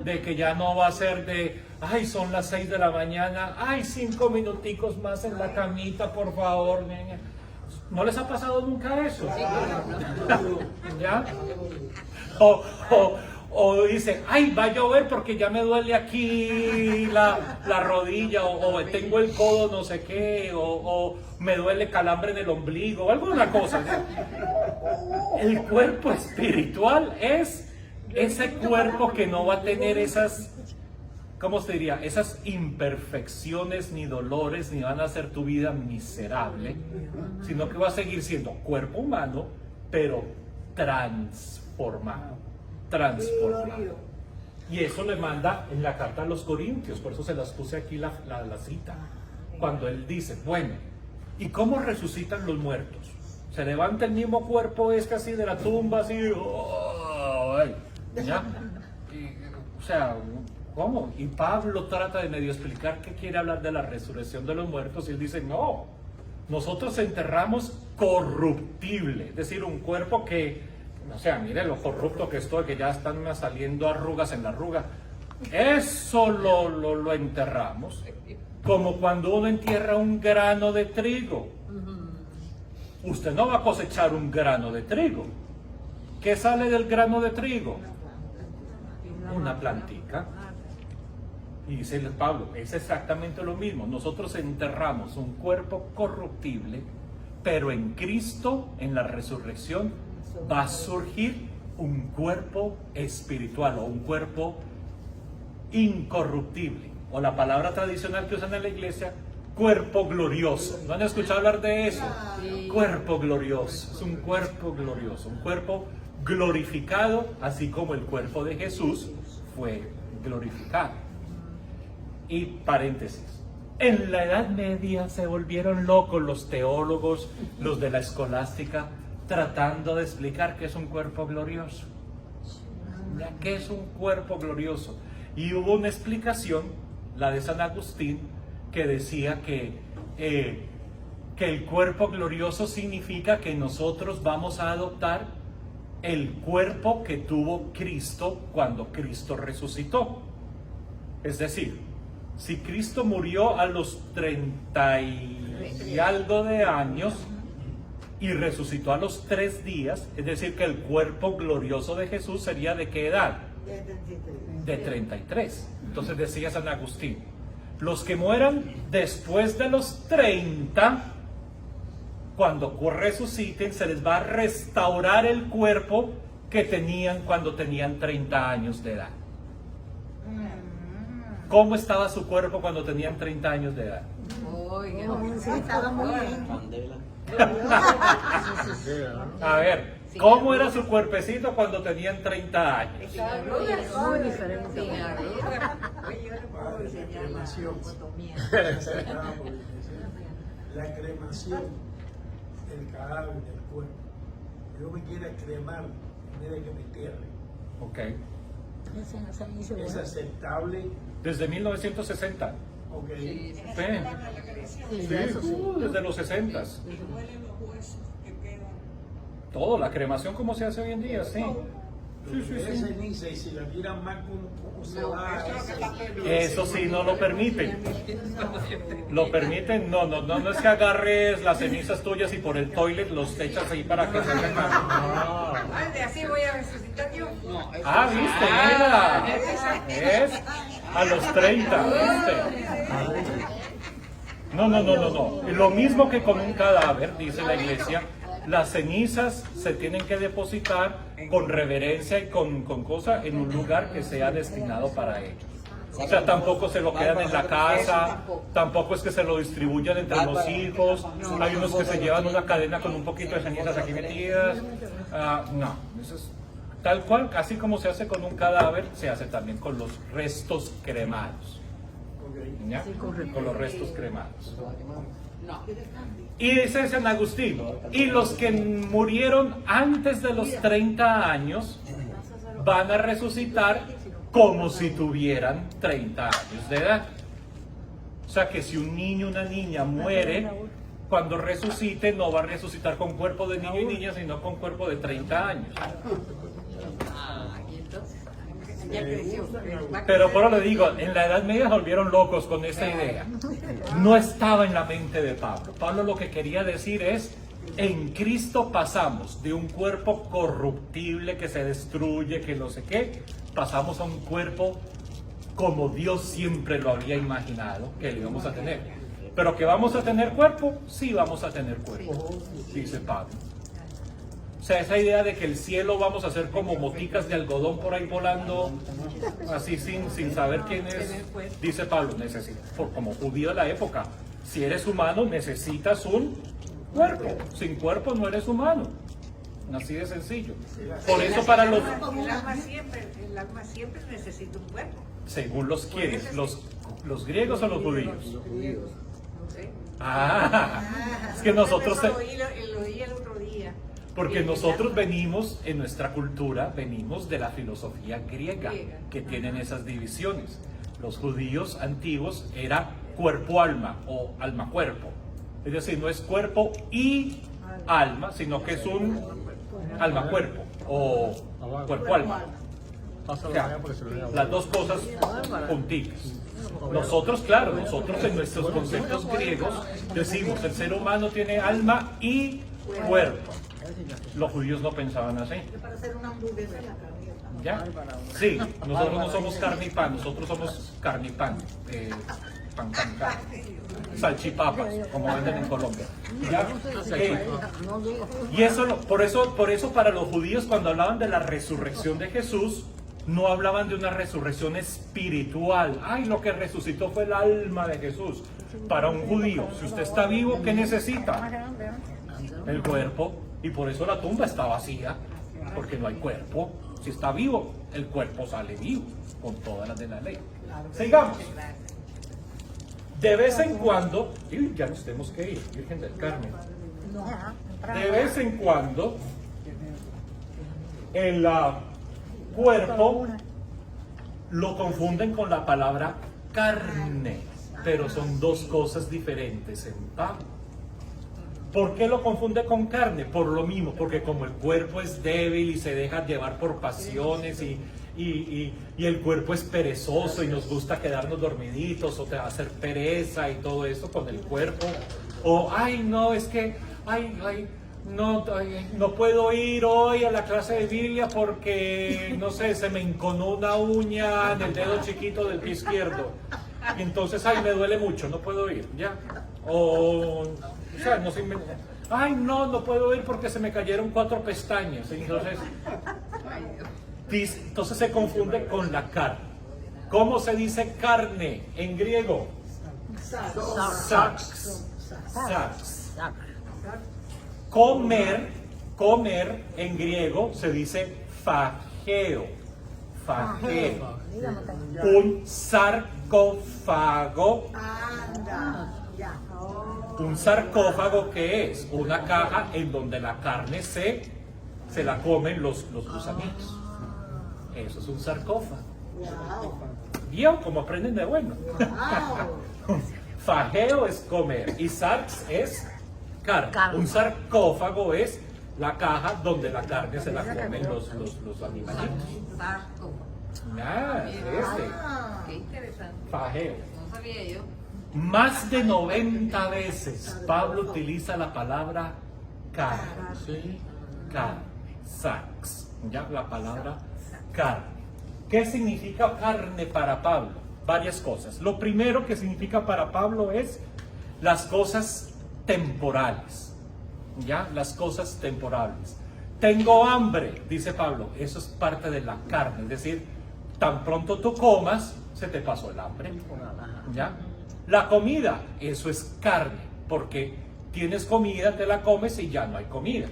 de que ya no va a ser de, ay, son las 6 de la mañana, ay, 5 minuticos más en la camita, por favor, niña. ¿No les ha pasado nunca eso? ¿Ya? O dice, ay, va a llover porque ya me duele aquí la rodilla, o tengo el codo no sé qué, o me duele calambre en el ombligo, o alguna cosa. El cuerpo espiritual es ese cuerpo que no va a tener esas, ¿cómo se diría? Esas imperfecciones ni dolores, ni van a hacer tu vida miserable, sino que va a seguir siendo cuerpo humano, pero transformado. Y eso le manda en la carta a los Corintios, por eso se las puse aquí la cita, cuando él dice, bueno, ¿y cómo resucitan los muertos? Se levanta el mismo cuerpo casi de la tumba, así, ¿ya? O sea, ¿cómo? Y Pablo trata de medio explicar que quiere hablar de la resurrección de los muertos, y él dice, no, nosotros enterramos corruptible, es decir, un cuerpo que, o sea, mire lo corrupto que estoy, que ya están saliendo arrugas en la arruga. Eso lo enterramos, como cuando uno entierra un grano de trigo. Usted no va a cosechar un grano de trigo. ¿Qué sale del grano de trigo? Una plantica. Y dice Pablo, es exactamente lo mismo. Nosotros enterramos un cuerpo corruptible, pero en Cristo, en la resurrección, va a surgir un cuerpo espiritual o un cuerpo incorruptible. O la palabra tradicional que usan en la iglesia, cuerpo glorioso. ¿No han escuchado hablar de eso? Cuerpo glorioso. Es un cuerpo glorioso, un cuerpo glorificado, así como el cuerpo de Jesús fue glorificado. Y paréntesis. En la Edad Media se volvieron locos los teólogos, los de la escolástica, tratando de explicar qué es un cuerpo glorioso. ¿Qué es un cuerpo glorioso? Y hubo una explicación, la de San Agustín, que decía que el cuerpo glorioso significa que nosotros vamos a adoptar el cuerpo que tuvo Cristo cuando Cristo resucitó. Es decir, si Cristo murió a los 30 y algo de años y resucitó a los 3 días, es decir, que el cuerpo glorioso de Jesús sería ¿de qué edad? De 33. Entonces decía San Agustín, los que mueran después de los 30, cuando resuciten, se les va a restaurar el cuerpo que tenían cuando tenían 30 años de edad. ¿Cómo estaba su cuerpo cuando tenían 30 años de edad? Oiga, Sí, estaba muy bien. Mandela. A ver, ¿cómo era su cuerpecito cuando tenían 30 años? Muy diferente. sin arruga. Oye, yo le puedo enseñar la lobotomía. La cremación del cadáver del cuerpo. Yo me quiera cremar en vez de que me entierren. Ok. ¿Es aceptable? Desde 1960. Ok. Sí. Sí, ya eso sí. Desde los 60. Duelen los huesos que quedan. Todo, la cremación como se hace hoy en día, sí. Es ceniza y si la tiran más, ¿cómo se va? Eso sí, no lo permiten. ¿Lo permiten? No es que agarres las cenizas tuyas y por el toilet los echas ahí para que se quemen. Ay, de así voy a resucitar yo. Ah, viste, mira. Es a los 30, viste. No. Lo mismo que con un cadáver, dice la iglesia, las cenizas se tienen que depositar con reverencia y con cosa en un lugar que sea destinado para ellos. O sea, tampoco se lo quedan en la casa, tampoco es que se lo distribuyan entre los hijos. Hay unos que se llevan una cadena con un poquito de cenizas aquí metidas. No, eso es tal cual, así como se hace con un cadáver, se hace también con los restos cremados. ¿Ya? Con los restos cremados. Y dice San Agustín, y los que murieron antes de los 30 años van a resucitar como si tuvieran 30 años de edad. O sea que si un niño o una niña muere, cuando resucite no va a resucitar con cuerpo de niño y niña, sino con cuerpo de 30 años. Y entonces, ya creció. Pero por eso le digo, en la Edad Media se volvieron locos con esa idea. No estaba en la mente de Pablo. Pablo lo que quería decir es, en Cristo pasamos de un cuerpo corruptible que se destruye, que no sé qué, pasamos a un cuerpo como Dios siempre lo había imaginado que lo íbamos a tener. Pero que vamos a tener cuerpo, sí vamos a tener cuerpo, dice Pablo. O sea, esa idea de que el cielo vamos a ser como moticas de algodón por ahí volando, así sin saber quién es, dice Pablo, como judío de la época, si eres humano necesitas un cuerpo, sin cuerpo no eres humano, así de sencillo. Por eso para los... El alma siempre necesita un cuerpo. Según los quienes, los griegos o los judíos. No sé. Es que nosotros... Lo oí el otro día. Porque nosotros venimos, en nuestra cultura, venimos de la filosofía griega, que tienen esas divisiones. Los judíos antiguos era cuerpo-alma o alma-cuerpo. Es decir, no es cuerpo y alma, sino que es un alma-cuerpo o cuerpo-alma. O sea, las dos cosas juntitas. Nosotros, claro, nosotros en nuestros conceptos griegos decimos, el ser humano tiene alma y cuerpo. Los judíos no pensaban así. Para hacer una hamburguesa en la carne. ¿Ya? Sí, nosotros no somos carne y pan, nosotros somos carne y pan. Pan. Salchipapas, como venden en Colombia. ¿Ya? Y eso, por eso para los judíos cuando hablaban de la resurrección de Jesús, no hablaban de una resurrección espiritual. Ay, lo que resucitó fue el alma de Jesús. Para un judío, si usted está vivo, ¿qué necesita? El cuerpo. Y por eso la tumba está vacía, porque no hay cuerpo. Si está vivo, el cuerpo sale vivo, con todas las de la ley. Sigamos. De vez en cuando, y ya nos tenemos que ir, Virgen del Carmen. De vez en cuando, el cuerpo lo confunden con la palabra carne, pero son dos cosas diferentes en Pablo. ¿Por qué lo confunde con carne? Por lo mismo, porque como el cuerpo es débil y se deja llevar por pasiones y el cuerpo es perezoso y nos gusta quedarnos dormiditos o te va a hacer pereza y todo eso con el cuerpo. O, ay, no, es que, no puedo ir hoy a la clase de Biblia porque, no sé, se me enconó una uña en el dedo chiquito del pie izquierdo. Y entonces, ay, me duele mucho, no puedo ir, ya. O sea, no sé, ay, no puedo ir porque se me cayeron 4 pestañas. Entonces se confunde con la carne. ¿Cómo se dice carne en griego? Sarx. Comer en griego se dice fageo. Un sarcófago. Un sarcófago, ¿qué es? Una caja en donde la carne se la comen los gusanitos. Eso es un sarcófago. ¿Vio cómo aprenden de bueno? Fageo es comer y sarx es carne. Un sarcófago es la caja donde la carne se la comen los animalitos. Nada, Qué interesante. Fageo. No sabía yo. Más de 90 veces Pablo utiliza la palabra carne. Sarx. Ya la palabra carne. ¿Qué significa carne para Pablo? Varias cosas. Lo primero que significa para Pablo es las cosas temporales. Ya, las cosas temporales. Tengo hambre, dice Pablo. Eso es parte de la carne. Es decir, tan pronto tú comas, se te pasó el hambre. ¿Ya? La comida, eso es carne, porque tienes comida, te la comes y ya no hay comida.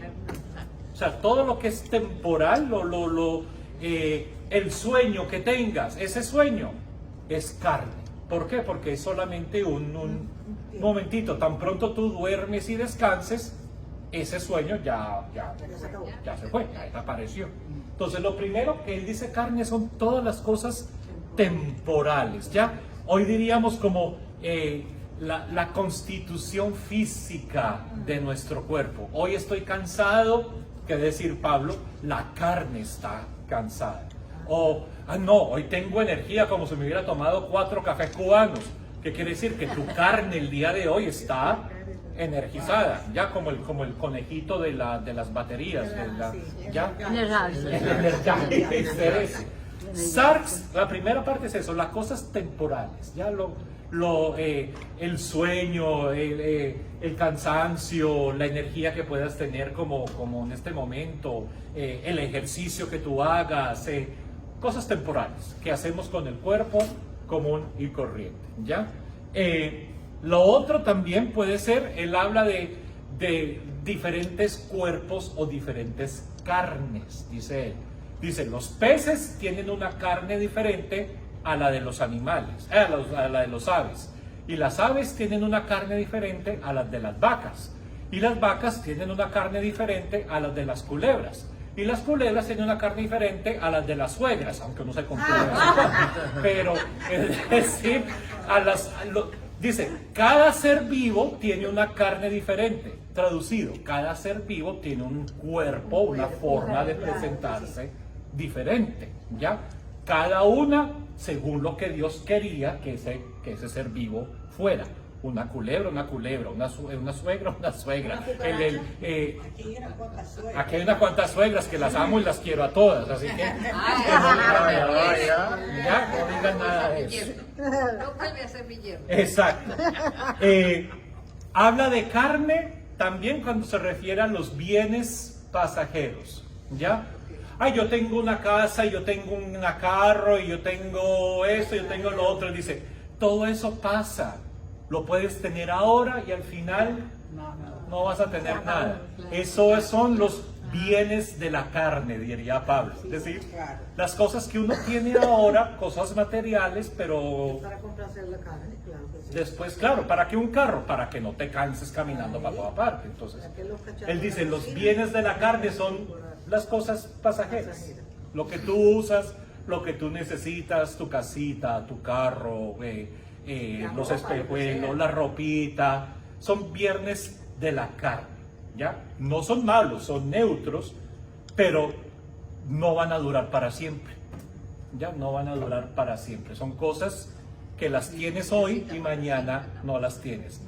O sea, todo lo que es temporal, el sueño que tengas, ese sueño es carne. ¿Por qué? Porque es solamente un momentito. Tan pronto tú duermes y descanses, ese sueño ya se fue, ya desapareció. Entonces, lo primero que él dice carne son todas las cosas temporales. Ya hoy diríamos como la constitución física de nuestro cuerpo. Hoy estoy cansado, que decir Pablo, la carne está cansada. O, no, hoy tengo energía como si me hubiera tomado 4 cafés cubanos. ¿Qué quiere decir? Que tu carne el día de hoy está energizada, ya como el conejito de las baterías. Ya. Sarx, la primera parte es eso, las cosas temporales, ya el sueño, el cansancio, la energía que puedas tener como en este momento, el ejercicio que tú hagas, cosas temporales que hacemos con el cuerpo común y corriente, ¿ya? Lo otro también puede ser, él habla de diferentes cuerpos o diferentes carnes, dice él. Dice, los peces tienen una carne diferente a la de los animales, a la de los aves. Y las aves tienen una carne diferente a las de las vacas. Y las vacas tienen una carne diferente a las de las culebras. Y las culebras tienen una carne diferente a las de las suegras, aunque no se confunde. Pero, es decir, dice, cada ser vivo tiene una carne diferente. Traducido, cada ser vivo tiene un cuerpo, una forma de presentarse diferente, ¿ya? Cada una según lo que Dios quería que ese ser vivo fuera. Una culebra, una suegra, una suegra. Aquí hay unas cuantas suegras que las amo y las quiero a todas, así que ya no digan nada de eso. No vuelve a ser mi yerno. Exacto. Habla de carne también cuando se refiere a los bienes pasajeros, ¿ya? ay, yo tengo una casa, y yo tengo un carro, y yo tengo esto, yo tengo lo otro. Él dice, todo eso pasa. Lo puedes tener ahora y al final no vas a tener nada. Esos son los bienes de la carne, diría Pablo. Es decir, las cosas que uno tiene ahora, cosas materiales, pero Para complacer la carne, claro que sí. después, claro, ¿para qué un carro? Para que no te canses caminando para toda parte. Entonces, Para que los cacharros él dice, de la los cocina bienes de la carne son las cosas pasajeras. Lo que tú usas, lo que tú necesitas, tu casita, tu carro, los espejuelos, la ropita, son bienes de la carne. ¿Ya? No son malos, son neutros, pero no van a durar para siempre. Ya no van a durar para siempre. Son cosas que las tienes hoy y mañana no las tienes.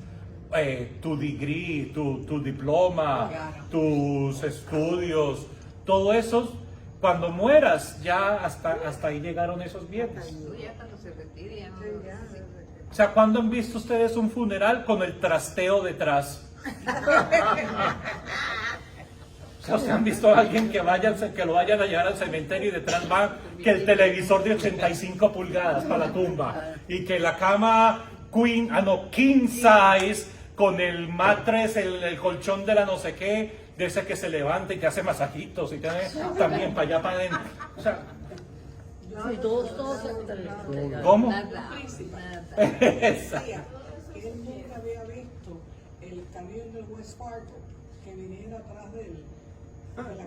Tu degree, tu diploma, tus estudios, todo eso, cuando mueras, ya hasta ahí llegaron esos bienes. Tú ya cuando se retire ya no Sí, lo ya, necesitas. O sea, ¿cuándo han visto ustedes un funeral con el trasteo detrás? O sea, han visto a alguien que lo vayan a llevar al cementerio y detrás va que el televisor de 85 pulgadas para la tumba y que la cama king size con el matres, el colchón de la no sé qué, de ese que se levanta y que hace masajitos y también para allá para adentro. O sea, Sí, todos ¿cómo? Nada, Príncipe. nada. Decía que él nunca había visto el camión del West Fargo que viniera atrás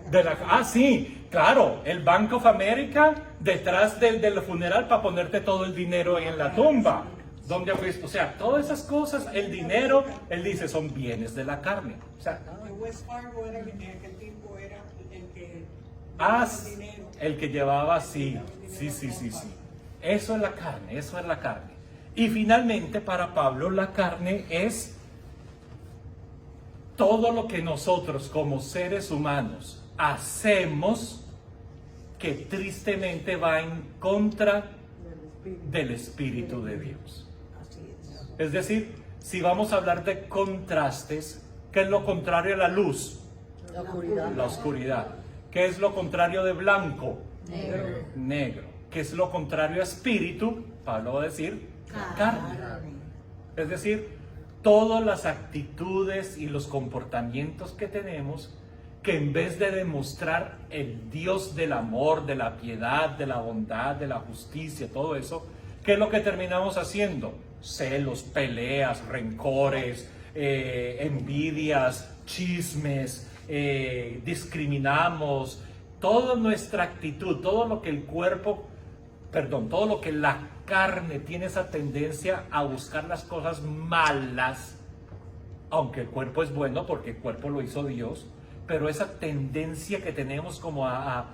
de la casa. Sí, claro, el Bank of America detrás del funeral para ponerte todo el dinero ahí en la tumba. ¿Dónde fuiste? O sea, todas esas cosas, el dinero, él dice, son bienes de la carne. O sea, El West Fargo era en aquel tiempo era el que el dinero. el que llevaba, sí. Eso es la carne. Y finalmente, para Pablo, la carne es todo lo que nosotros como seres humanos hacemos que tristemente va en contra del Espíritu de Dios. Es decir, si vamos a hablar de contrastes, ¿qué es lo contrario a la luz? La oscuridad. La oscuridad. ¿Qué es lo contrario de blanco? Negro. Negro. ¿Qué es lo contrario a espíritu? Pablo va a decir carne. Es decir, todas las actitudes y los comportamientos que tenemos, que en vez de demostrar el Dios del amor, de la piedad, de la bondad, de la justicia, todo eso, ¿qué es lo que terminamos haciendo? Celos, peleas, rencores, envidias, chismes, discriminamos. Toda nuestra actitud, todo lo que todo lo que la carne tiene esa tendencia a buscar las cosas malas, aunque el cuerpo es bueno porque el cuerpo lo hizo Dios, pero esa tendencia que tenemos como a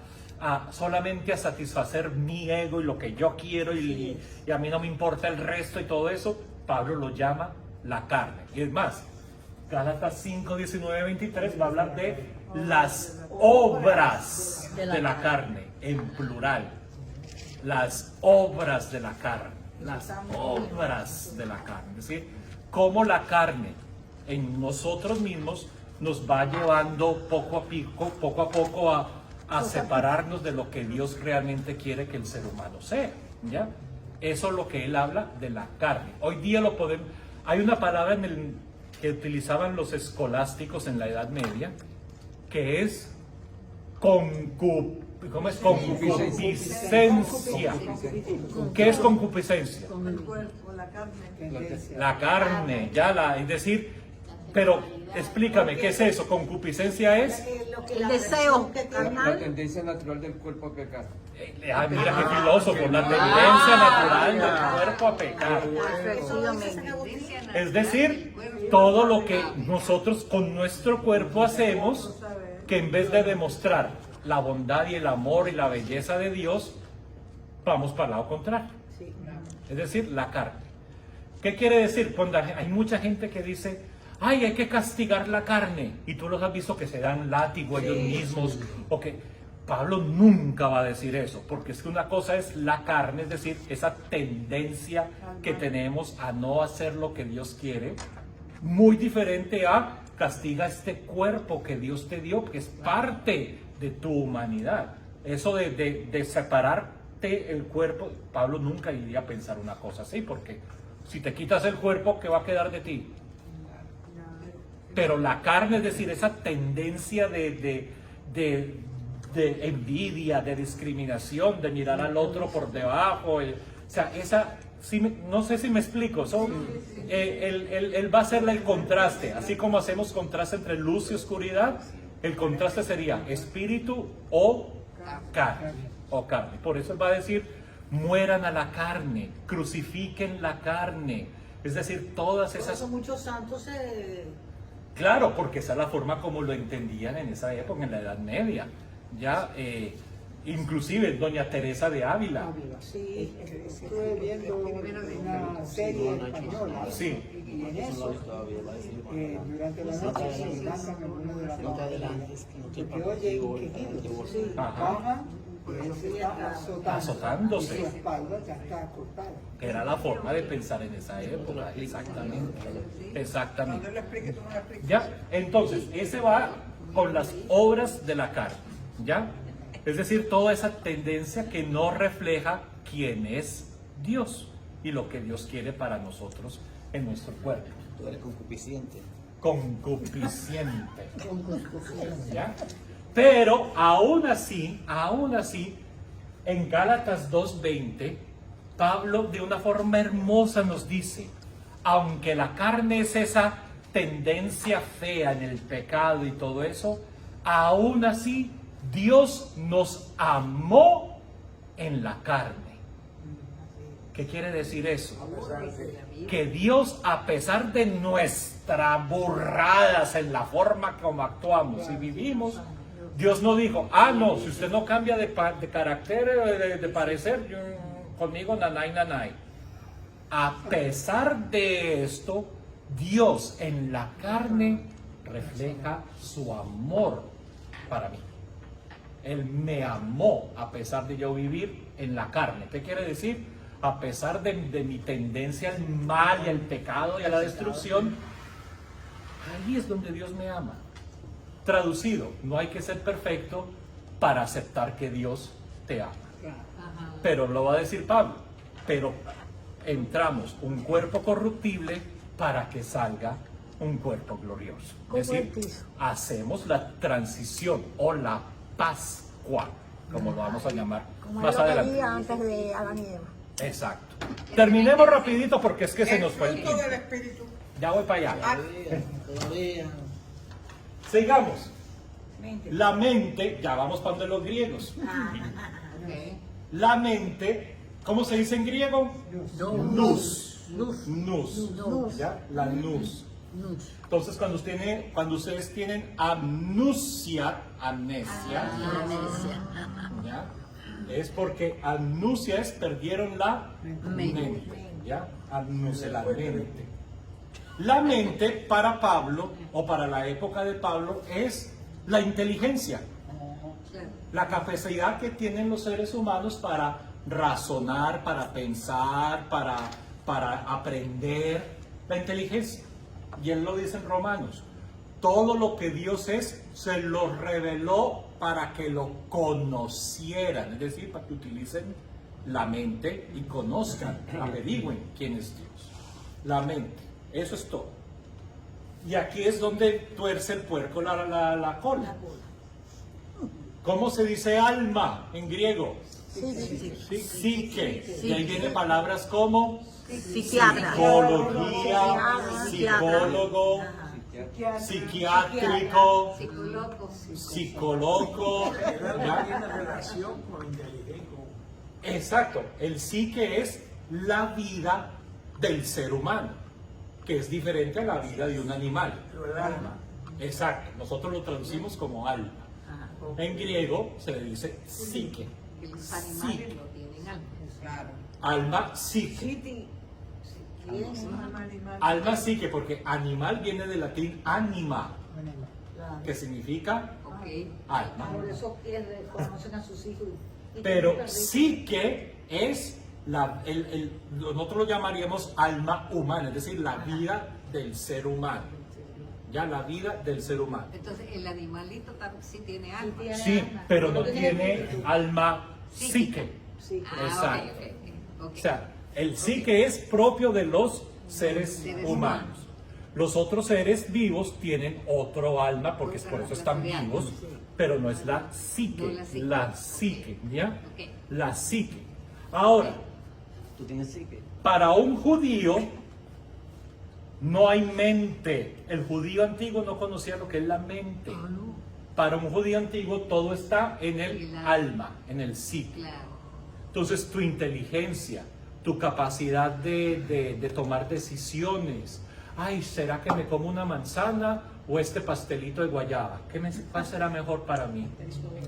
solamente a satisfacer mi ego y lo que yo quiero y a mí no me importa el resto y todo eso, Pablo lo llama la carne. Y es más, Gálatas 5, 19, 23 va a hablar de las obras de la carne, en plural. Las obras de la carne. Las obras de la carne. Es decir, cómo la carne en nosotros mismos nos va llevando poco a poco a separarnos de lo que Dios realmente quiere que el ser humano sea. ¿Ya? Eso es lo que él habla de la carne. Hoy día lo podemos... Hay una palabra que utilizaban los escolásticos en la Edad Media, que es concupiscencia. ¿Qué es concupiscencia? Con el cuerpo, la carne. La carne, es decir, pero explícame, ¿qué es eso? Concupiscencia es... El deseo La carnal. tendencia natural del cuerpo a pecar. mira qué filósofo, la tendencia natural del cuerpo a pecar. Efectivamente. Es decir, todo lo que nosotros con nuestro cuerpo hacemos, que en vez de demostrar la bondad y el amor y la belleza de Dios, vamos para el lado contrario. Es decir, la carne. ¿Qué quiere decir? Cuando hay mucha gente que dice, ay, hay que castigar la carne, y tú los has visto que se dan látigo ellos mismos, o que Pablo nunca va a decir eso, porque es que una cosa es la carne, es decir, esa tendencia que tenemos a no hacer lo que Dios quiere, muy diferente a castiga este cuerpo que Dios te dio, que es parte de tu humanidad. Eso de separarte el cuerpo, Pablo nunca iría a pensar una cosa así, porque si te quitas el cuerpo, ¿qué va a quedar de ti? Pero la carne, es decir, esa tendencia de envidia, de discriminación, de mirar al otro por debajo, o sea, esa, no sé si me explico, él va a hacerle el contraste, así como hacemos contraste entre luz y oscuridad, el contraste sería espíritu o carne. Por eso él va a decir, mueran a la carne, crucifiquen la carne, es decir, todas Por esas... eso muchos santos Claro, porque esa es la forma como lo entendían en esa época, en la Edad Media. Ya, inclusive Doña Teresa de Ávila. sí, estuve viendo una serie española. Sí. Y en eso, durante la noche se lanzan algunos de las pantallas y que oyen quejidos. Sí, Ajá. bajan y él se está Azotándose. y su espalda ya está cortada. Era la forma de pensar en esa época, exactamente. Cuando Exactamente. él lo explique, tú no lo expliques. Ya, entonces, ese va con las obras de la carne, ¿ya? Es decir, toda esa tendencia que no refleja quién es Dios y lo que Dios quiere para nosotros en nuestro cuerpo. Tú eres concupisciente. Concupisciente. ¿Ya? Pero aún así, en Gálatas 2:20, Pablo de una forma hermosa nos dice, aunque la carne es esa tendencia fea en el pecado y todo eso, aún así Dios nos amó en la carne. ¿Qué quiere decir eso? Que Dios, a pesar de nuestras burradas en la forma como actuamos y vivimos, Dios no dijo, no, si usted no cambia de carácter, de parecer, conmigo nanay. A pesar de esto, Dios en la carne refleja su amor para mí. Él me amó a pesar de yo vivir en la carne. ¿Qué quiere decir? A pesar de mi tendencia al mal y al pecado y a la destrucción, ahí es donde Dios me ama. Traducido, no hay que ser perfecto para aceptar que Dios te ama. Pero lo va a decir Pablo, pero entramos un cuerpo corruptible para que salga un cuerpo glorioso. Es decir, hacemos la transición o la Pascua, como lo vamos a llamar más adelante. Antes de Adán y Eva. Exacto. Terminemos rapidito porque es que se nos fue el fruto tiempo. del Espíritu. Ya voy para allá. Todavía. Sigamos. La mente, ya vamos para los griegos. La mente, ¿cómo se dice en griego? Nous. ¿Ya? La nous. Entonces, cuando ustedes tienen amnesia, ¿ya? Es porque amnesia es perdieron la mente, ¿ya? Amnesia, la mente. La mente para Pablo, o para la época de Pablo, es la inteligencia, la capacidad que tienen los seres humanos para razonar, para pensar, para aprender, la inteligencia. Y él lo dice en Romanos, todo lo que Dios es, se lo reveló para que lo conocieran, es decir, para que utilicen la mente y conozcan, averigüen quién es Dios. La mente, eso es todo. Y aquí es donde tuerce el puerco la cola. ¿Cómo se dice alma en griego? Psique. Y ahí vienen palabras como Psiquiatra. psicología, psicólogo, psiquiátrico, psicólogo. Tiene relación con inteligencia. Exacto, el psique es la vida del ser humano, que es diferente a la vida de un animal. Pero el alma. Exacto, nosotros lo traducimos como alma. En griego se le dice psique. Los animales no tienen alma. Claro. Alma psique. Alma psique, porque animal viene del latín anima, que significa alma. Por eso conocen a sus hijos. Pero psique es nosotros lo llamaríamos alma humana, es decir, la vida del ser humano. ya la vida del ser humano. Entonces, el animalito sí tiene alma. Sí, pero no tiene alma psique. Ah, Exacto. ok. O sea, el psique es propio de los seres humanos. Los otros seres vivos tienen otro alma, porque por eso están vivos, pero no es la psique. No la psique. La psique, ¿ya? Ok. La psique. Ahora, Tú tienes psique. para un judío no hay mente. El judío antiguo no conocía lo que es la mente. Para un judío antiguo todo está en el alma, en el psique. Claro. Entonces tu inteligencia, tu capacidad de tomar decisiones. Ay, ¿será que me como una manzana o este pastelito de guayaba? ¿Cuál será mejor para mí?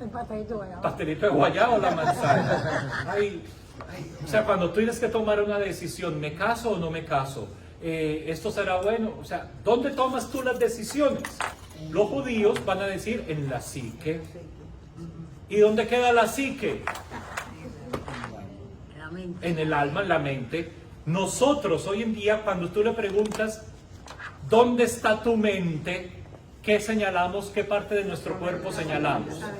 El pastelito de ¿Pastelito de guayaba o la manzana? O sea, cuando tú tienes que tomar una decisión, ¿me caso o no me caso? ¿Esto será bueno? O sea, ¿dónde tomas tú las decisiones? Los judíos van a decir en la psique. ¿Y dónde queda la psique? La mente. En el alma, en la mente. Nosotros hoy en día, cuando tú le preguntas ¿dónde está tu mente? ¿Qué señalamos? ¿Qué parte de nuestro cuerpo señalamos? La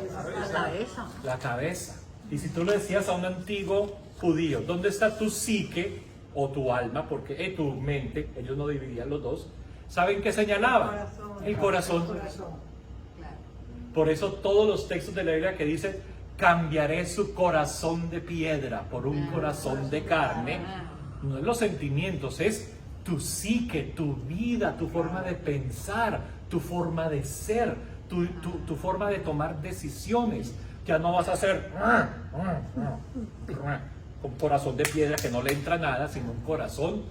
cabeza. La cabeza. Y si tú le decías a un antiguo judío, ¿dónde está tu psique o tu alma? Porque tu mente, ellos no dividían los dos. ¿Saben qué señalaba? El corazón. Claro. Por eso todos los textos de la Biblia que dicen cambiaré su corazón de piedra por un corazón de carne, no es los sentimientos, es tu psique, tu vida, tu forma de pensar, tu forma de ser, tu forma de tomar decisiones. Ya no vas a ser con corazón de piedra que no le entra nada, sino un corazón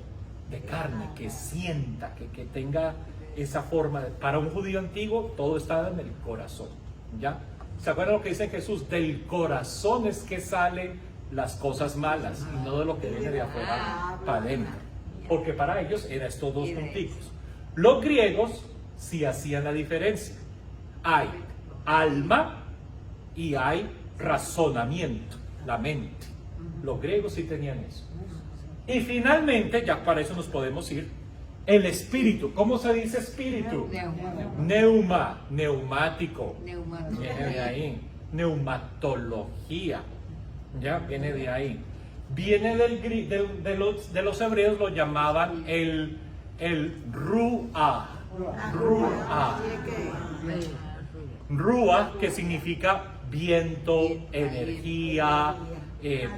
de carne, que sienta, que tenga esa forma. Para un judío antiguo todo está en el corazón, ¿ya? ¿Se acuerdan lo que dice Jesús? Del corazón es que salen las cosas malas y no de lo que viene de afuera para adentro. Porque para ellos eran estos dos punticos. Los griegos sí hacían la diferencia. Hay alma y hay razonamiento, la mente. Los griegos sí tenían eso. Y finalmente, ya para eso nos podemos ir, el espíritu. ¿Cómo se dice espíritu? Neuma, neumático. Viene de ahí. Neumatología. Ya viene de ahí. Viene de los hebreos, lo llamaban el Ruah. Ruah, que significa viento, energía,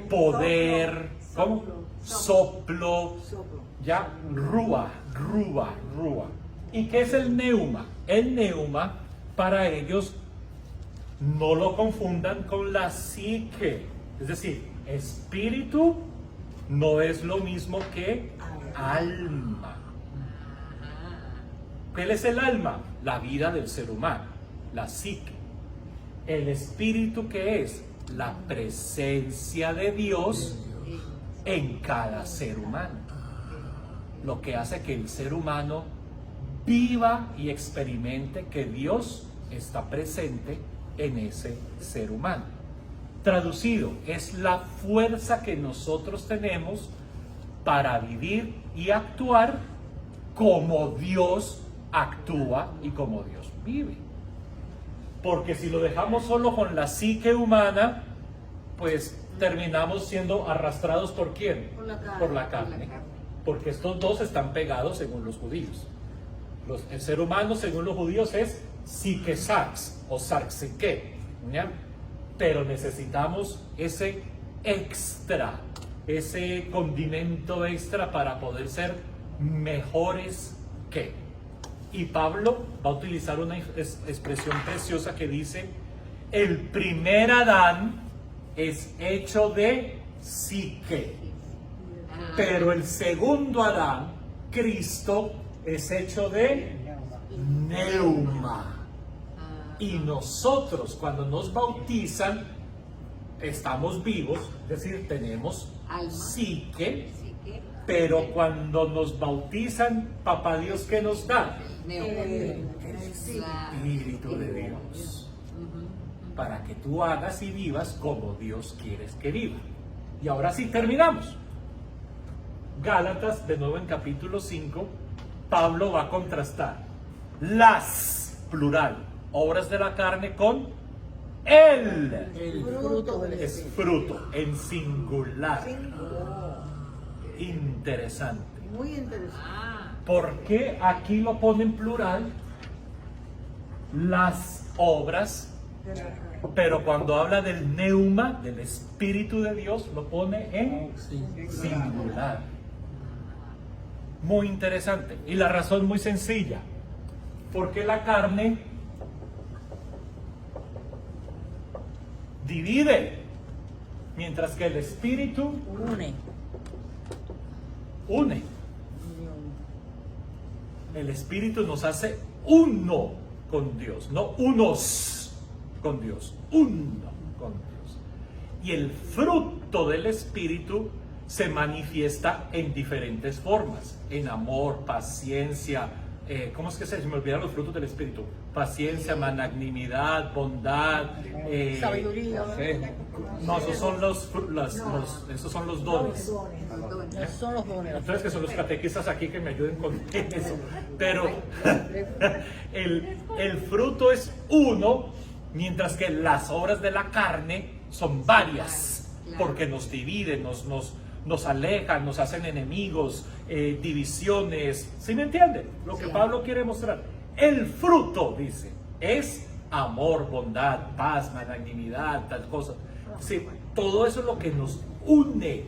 poder, ¿cómo? Soplo. Ya, Ruah. ¿Y qué es el neuma? El neuma, para ellos, no lo confundan con la psique. Es decir, espíritu no es lo mismo que alma. ¿Qué es el alma? La vida del ser humano, la psique. El espíritu, ¿qué es? La presencia de Dios en cada ser humano. Lo que hace que el ser humano viva y experimente que Dios está presente en ese ser humano. Traducido, es la fuerza que nosotros tenemos para vivir y actuar como Dios actúa y como Dios vive. Porque si lo dejamos solo con la psique humana, pues terminamos siendo arrastrados ¿por quién? Por la carne. Porque estos dos están pegados según los judíos. El ser humano, según los judíos, es psique sarx o sarxique, ¿ya? Pero necesitamos ese extra, ese condimento extra para poder ser mejores que. Y Pablo va a utilizar una expresión preciosa que dice: el primer Adán es hecho de psique, pero el segundo Adán, Cristo, es hecho de neuma. Y nosotros, cuando nos bautizan, estamos vivos, es decir, tenemos psique, pero cuando nos bautizan, Papá Dios, ¿qué nos da? El Espíritu de Dios. Para que tú hagas y vivas como Dios quieres que viva. Y ahora sí terminamos. Gálatas, de nuevo en capítulo 5, Pablo va a contrastar las, plural, obras de la carne con el Fruto del es fruto en singular. Interesante. Muy interesante. ¿Por qué aquí lo pone en plural? Las obras, pero cuando habla del neuma, del Espíritu de Dios, lo pone en singular. Muy interesante. Y la razón muy sencilla. Porque la carne divide, mientras que el Espíritu une. El Espíritu nos hace uno con Dios, no unos con Dios, uno con Dios. Y el fruto del Espíritu se manifiesta en diferentes formas, en amor, paciencia, ¿cómo es que se me olvidaron los frutos del Espíritu? Paciencia, magnanimidad, bondad, Sabiduría. no, esos son esos son los dones. Esos son los dones. Entonces que son los catequistas aquí que me ayuden con eso. Pero el fruto es uno, mientras que las obras de la carne son varias, porque nos dividen, nos alejan, nos hacen enemigos, divisiones. ¿Sí me entienden? Lo que Pablo quiere mostrar. El fruto, dice, es amor, bondad, paz, magnanimidad, tal cosa. Sí, todo eso es lo que nos une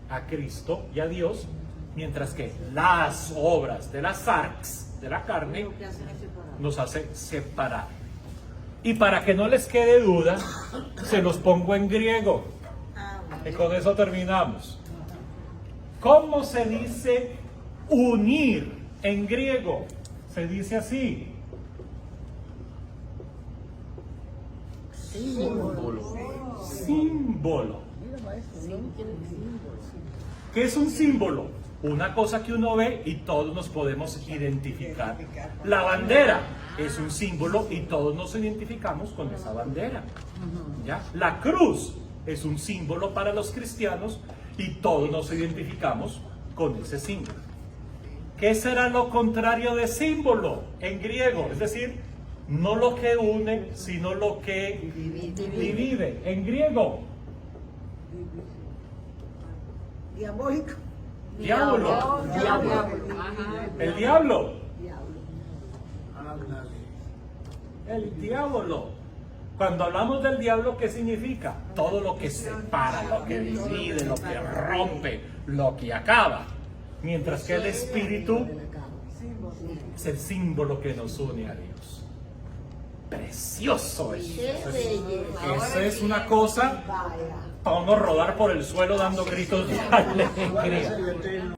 a Cristo y a Dios, mientras que las obras de las sarx, de la carne, nos hace separar. Y para que no les quede duda, se los pongo en griego. Y con eso terminamos. ¿Cómo se dice unir en griego? Se dice así. Símbolo. ¿Qué es un símbolo? Una cosa que uno ve y todos nos podemos identificar. La bandera es un símbolo y todos nos identificamos con esa bandera. ¿Ya? La cruz es un símbolo para los cristianos y todos nos identificamos con ese símbolo. ¿Qué será lo contrario de símbolo en griego? Es decir, no lo que une, sino lo que divide. En griego, Diabólico. diablo. El diablo. El diablo. Cuando hablamos del diablo, ¿qué significa? Todo lo que separa, lo que divide, lo que rompe, lo que acaba. Mientras que el Espíritu es el símbolo que nos une a Dios. Precioso eso. Esa es una cosa para uno rodar por el suelo dando gritos de alegría.